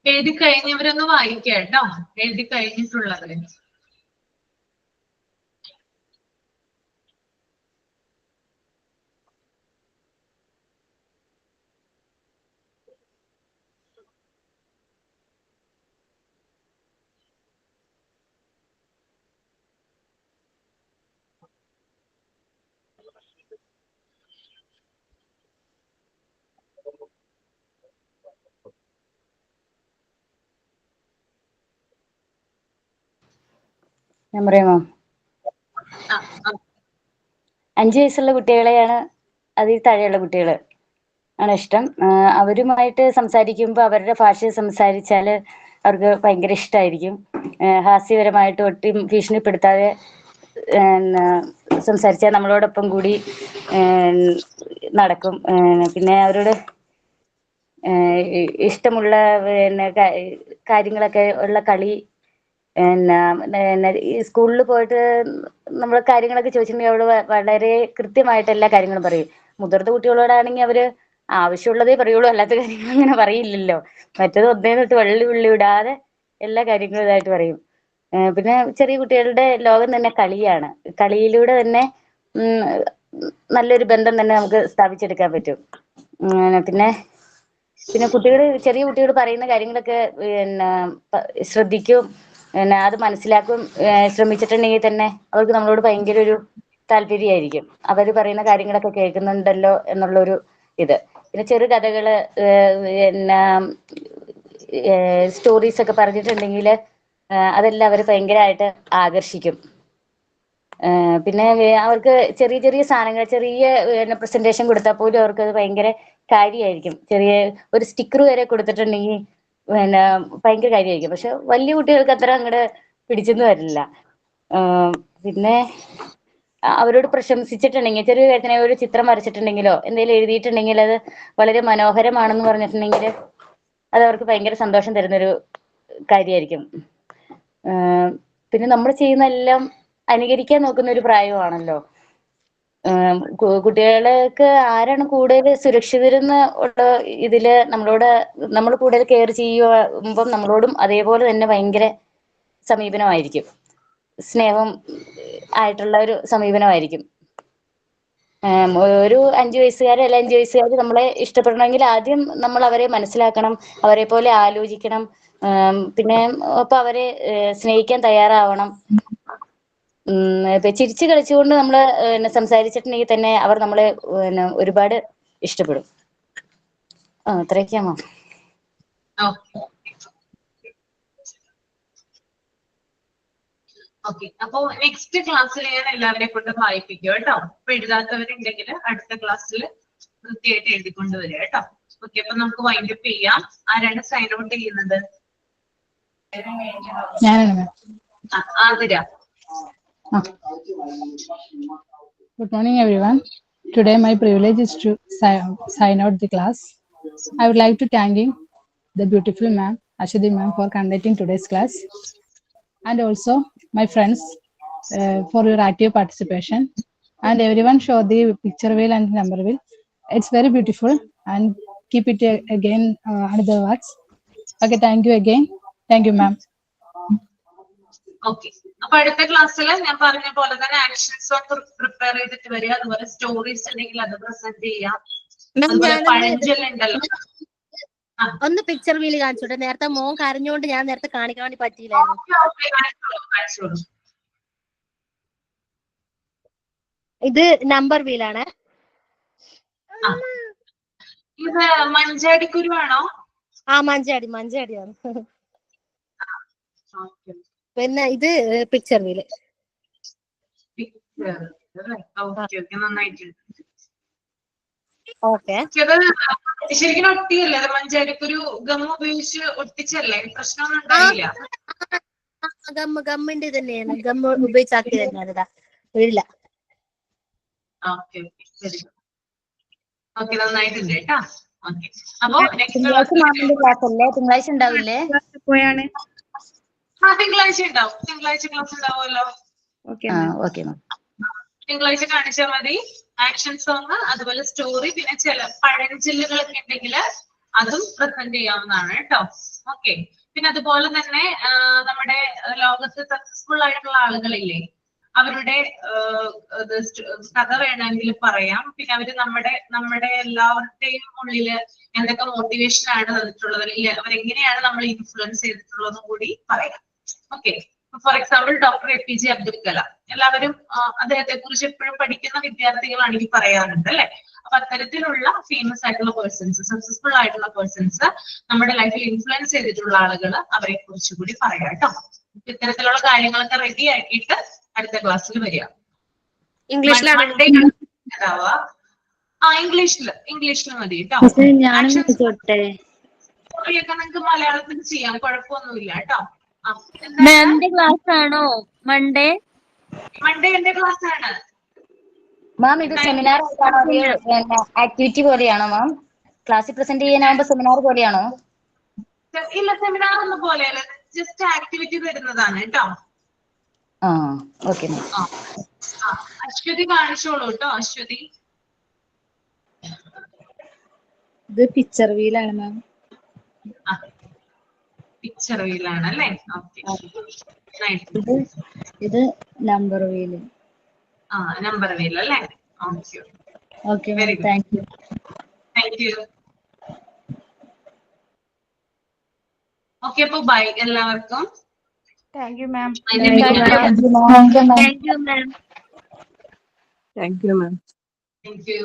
എഴുതി കഴിഞ്ഞവരൊന്ന് വായിക്കാം കേട്ടോ, എഴുതി കഴിഞ്ഞിട്ടുള്ളത്. ഞാൻ പറയാമോ? 5 വയസ്സുള്ള കുട്ടികളെയാണ്, അതിൽ താഴെയുള്ള കുട്ടികൾ ആണ് ഇഷ്ടം. അവരുമായിട്ട് സംസാരിക്കുമ്പോൾ അവരുടെ ഭാഷയിൽ സംസാരിച്ചാൽ അവർക്ക് ഭയങ്കര ഇഷ്ടമായിരിക്കും. ഹാസ്യപരമായിട്ട് ഒട്ടും ഭീഷണിപ്പെടുത്താതെ സംസാരിച്ചാൽ നമ്മളോടൊപ്പം കൂടി നടക്കും. പിന്നെ അവരോട് ഇഷ്ടമുള്ള കാര്യങ്ങളൊക്കെ ഉള്ള കളി, ഈ സ്കൂളിൽ പോയിട്ട് നമ്മൾ കാര്യങ്ങളൊക്കെ ചോദിച്ചിട്ടുണ്ടെങ്കിൽ അവള് വളരെ കൃത്യമായിട്ട് എല്ലാ കാര്യങ്ങളും പറയും. മുതിർന്ന കുട്ടികളോടാണെങ്കിൽ അവര് ആവശ്യമുള്ളതേ പറയുള്ളൂ, അല്ലാത്ത കാര്യങ്ങൾ അങ്ങനെ പറയില്ലല്ലോ. മറ്റേത് ഒന്നേ തൊട്ട് വള്ളി വിടാതെ എല്ലാ കാര്യങ്ങളും ഇതായിട്ട് പറയും. പിന്നെ ചെറിയ കുട്ടികളുടെ ലോകം തന്നെ കളിയാണ്. കളിയിലൂടെ തന്നെ നല്ലൊരു ബന്ധം തന്നെ നമുക്ക് സ്ഥാപിച്ചെടുക്കാൻ പറ്റും. പിന്നെ ചെറിയ കുട്ടികൾ പറയുന്ന കാര്യങ്ങളൊക്കെ ശ്രദ്ധിക്കും, അത് മനസ്സിലാക്കും. ശ്രമിച്ചിട്ടുണ്ടെങ്കിൽ തന്നെ അവർക്ക് നമ്മളോട് ഭയങ്കര ഒരു താല്പര്യമായിരിക്കും. അവർ പറയുന്ന കാര്യങ്ങളൊക്കെ കേൾക്കുന്നുണ്ടല്ലോ എന്നുള്ളൊരു ഇത്. പിന്നെ ചെറുകഥകള്, സ്റ്റോറീസ് ഒക്കെ പറഞ്ഞിട്ടുണ്ടെങ്കിൽ അതെല്ലാം അവർ ഭയങ്കരമായിട്ട് ആകർഷിക്കും. പിന്നെ അവർക്ക് ചെറിയ ചെറിയ സാധനങ്ങൾ, ചെറിയ പ്രസന്റേഷൻ കൊടുത്താൽ പോലും അവർക്ക് അത് ഭയങ്കര കാര്യമായിരിക്കും. ചെറിയ ഒരു സ്റ്റിക്കർ വരെ കൊടുത്തിട്ടുണ്ടെങ്കിൽ ഭയങ്കര കാര്യമായിരിക്കും. പക്ഷെ വലിയ കുട്ടികൾക്ക് അത്ര അങ്ങോട്ട് പിടിച്ചെന്ന് വരില്ല. പിന്നെ അവരോട് പ്രശംസിച്ചിട്ടുണ്ടെങ്കിൽ, ചെറിയ കാര്യത്തിനെ ഒരു ചിത്രം വരച്ചിട്ടുണ്ടെങ്കിലോ എന്തെങ്കിലും എഴുതിയിട്ടുണ്ടെങ്കിൽ അത് വളരെ മനോഹരമാണെന്ന് പറഞ്ഞിട്ടുണ്ടെങ്കിൽ അത് അവർക്ക് ഭയങ്കര സന്തോഷം തരുന്നൊരു കാര്യമായിരിക്കും. പിന്നെ നമ്മൾ ചെയ്യുന്നതെല്ലാം അനുകരിക്കാൻ നോക്കുന്ന ഒരു പ്രായമാണല്ലോ. കുട്ടികൾക്ക് ആരാണ് കൂടുതൽ സുരക്ഷിതരെന്ന് ഉള്ള ഇതില് നമ്മൾ കൂടുതൽ കെയർ ചെയ്യുമ്പം നമ്മളോടും അതേപോലെ തന്നെ ഭയങ്കര സമീപനമായിരിക്കും, സ്നേഹം ആയിട്ടുള്ള ഒരു സമീപനമായിരിക്കും. ഒരു 5 വയസ്സുകാരോ അല്ല 5 വയസ്സുകാർ നമ്മളെ ഇഷ്ടപ്പെടണമെങ്കിൽ ആദ്യം നമ്മൾ അവരെ മനസ്സിലാക്കണം, അവരെ പോലെ ആലോചിക്കണം. പിന്നെ ഒപ്പം അവരെ സ്നേഹിക്കാൻ തയ്യാറാവണം. ചിരിച്ചു കളിച്ചുകൊണ്ട് നമ്മൾ സംസാരിച്ചിട്ടുണ്ടെങ്കിൽ തന്നെ അവർ നമ്മളെ ഒരുപാട് ഇഷ്ടപ്പെടും. അത്രയൊക്കെയാ മാം. ഓക്കെ, അപ്പൊ നെക്സ്റ്റ് ക്ലാസ്സിൽ ഞാൻ എല്ലാവരെ കൊണ്ട് വായിപ്പിക്കും കേട്ടോ. അപ്പൊ എഴുതാത്തവരുണ്ടെങ്കിൽ അടുത്ത ക്ലാസ്സിൽ കൃത്യമായിട്ട് എഴുതിക്കൊണ്ട് വരിക കേട്ടോ. ഓക്കെ, അപ്പൊ നമുക്ക് വൈൻഡപ്പ് ചെയ്യാം. ആരാണ് സൈൻ ഔട്ട് ചെയ്യുന്നത്? Athira. Good morning, everyone. Today, my privilege is to sign out the class. I would like to thank the beautiful ma'am, Ashwati ma'am, for conducting today's class, and also my friends for your active participation. And everyone show the picture wheel and number wheel. It's very beautiful, and keep it again another words. Okay, thank you again. Thank you, ma'am. Okay, അപ്പൊ അടുത്ത ക്ലാസ്സിൽ ഞാൻ പറഞ്ഞ പോലെ തന്നെ actions ഒക്കെ prepare ചെയ്തിട്ട് വരിക. അതുപോലെ സ്റ്റോറീസ് ഉണ്ടെങ്കിൽ അത് പ്രസന്റ് ചെയ്യാം. അതുപോലെ പഴഞ്ചൊല്ലുണ്ടല്ലോ. ഒന്ന് പിക്ചർ വീല് കാണിച്ചോട്ടെ. നേരത്തെ മോൻ കരഞ്ഞോണ്ട് ഞാൻ നേരത്തെ കാണിക്കാൻ വേണ്ടി പറ്റിയില്ലായിരുന്നു. ഇത് നമ്പർ വീലാണ്. ഇത് മഞ്ചാടിക്കുരുവാണോ? ആ, മഞ്ചാടിയാണ്. പിന്നെ ഇത് പിക്ചർ വീല്. നന്നായിട്ടുണ്ട്. ഓക്കെ, ശരിക്കും ഒട്ടിയല്ലേ? മഞ്ചാടിക്കുരു ഗം ഉപയോഗിച്ച് ഒട്ടിച്ചല്ലേ? പ്രശ്നമൊന്നും ഉണ്ടായില്ല. ഗമ്മിന്റെ തന്നെയാണ്. ഗം ഉപയോഗിച്ചാക്കി തന്നെയാണ്. വീഴില്ല. ഓക്കെ, നന്നായിട്ടുണ്ട് കേട്ടോ. ഓക്കെ, അപ്പൊ ക്ലാസ് അല്ലേ? തിങ്കളാഴ്ച ഉണ്ടാവില്ലേ? പോയാണ് തിങ്കളാഴ്ച ഉണ്ടാവും. തിങ്കളാഴ്ച ക്ലാസ് ഉണ്ടാവുമല്ലോ. തിങ്കളാഴ്ച കാണിച്ചാൽ മതി. ആക്ഷൻ സോങ്, അതുപോലെ സ്റ്റോറി, പിന്നെ ചില പഴഞ്ചൊല്ലുകളൊക്കെ ഉണ്ടെങ്കിൽ അതും പ്രസന്റ് ചെയ്യാവുന്നതാണ് കേട്ടോ. ഓക്കെ, പിന്നെ അതുപോലെ തന്നെ നമ്മുടെ ലോകത്ത് സക്സസ്ഫുൾ ആയിട്ടുള്ള ആളുകളില്ലേ, അവരുടെ കഥ വേണമെങ്കിൽ പറയാം. പിന്നെ അവര് നമ്മുടെ എല്ലാവരുടെയും ഉള്ളില് എന്തൊക്കെ മോട്ടിവേഷൻ ആണ് തന്നിട്ടുള്ളത്, അവരെങ്ങനെയാണ് നമ്മൾ ഇൻഫ്ലുവൻസ് ചെയ്തിട്ടുള്ളതെന്നും കൂടി പറയാം. Okay, for example doctor APJ Abdul Kalam. എല്ലാവരും അദ്ദേഹത്തെ കുറിച്ച് എപ്പോഴും പഠിക്കുന്ന വിദ്യാർത്ഥികളാണെങ്കിൽ പറയാറുണ്ട് അല്ലെ? അപ്പൊ അത്തരത്തിലുള്ള ഫേമസ് ആയിട്ടുള്ള പേഴ്സൺസ്, സക്സസ്ഫുൾ ആയിട്ടുള്ള പേഴ്സൺസ്, നമ്മുടെ ലൈഫിൽ ഇൻഫ്ലുവൻസ് ചെയ്തിട്ടുള്ള ആളുകൾ, അവരെ കുറിച്ച് കൂടി പറയാം കേട്ടോ. ഇത്തരത്തിലുള്ള കാര്യങ്ങളൊക്കെ റെഡി ആക്കിയിട്ട് അടുത്ത ക്ലാസ്സിൽ വരിക. മൺഡേ ഉണ്ടാവുക. ഇംഗ്ലീഷിൽ മതി കേട്ടോ. സ്റ്റോറിയൊക്കെ നിങ്ങൾക്ക് മലയാളത്തിൽ ചെയ്യാം, കുഴപ്പമൊന്നുമില്ല കേട്ടോ. മാമിന്റെ ക്ലാസ് ആണോ മൺഡേ? എന്റെ ക്ലാസ് ആണ് മാം. ഇത് സെമിനാർ ആയിട്ടാണോ, ആക്ടിവിറ്റി പോലെയാണോ മാം? ക്ലാസ്സിൽ പ്രസന്റ് ചെയ്യാനാവുമ്പോ സെമിനാർ പോലെയാണോ? ഇല്ല, സെമിനാർ ഒന്നും പോലെയല്ല, ജസ്റ്റ് ആക്ടിവിറ്റി തരുന്നതാണ് കേട്ടോ. Okay ma'am. അശ്വതി കാണിച്ചോളൂ കേട്ടോ. അശ്വതി, ഇത് പിക്ചർ വീലാണ് മാം. പിക്ചർ വീലാണ് അല്ലേ? ഇത് നമ്പർ വീല്. നമ്പർ വീൽ അല്ലേ? Okay, very good. Thank U. Okay, അപ്പൊ ബൈ എല്ലാവർക്കും. Thank you ma'am. Thank you, ma'am. Thank you ma'am. Thank you.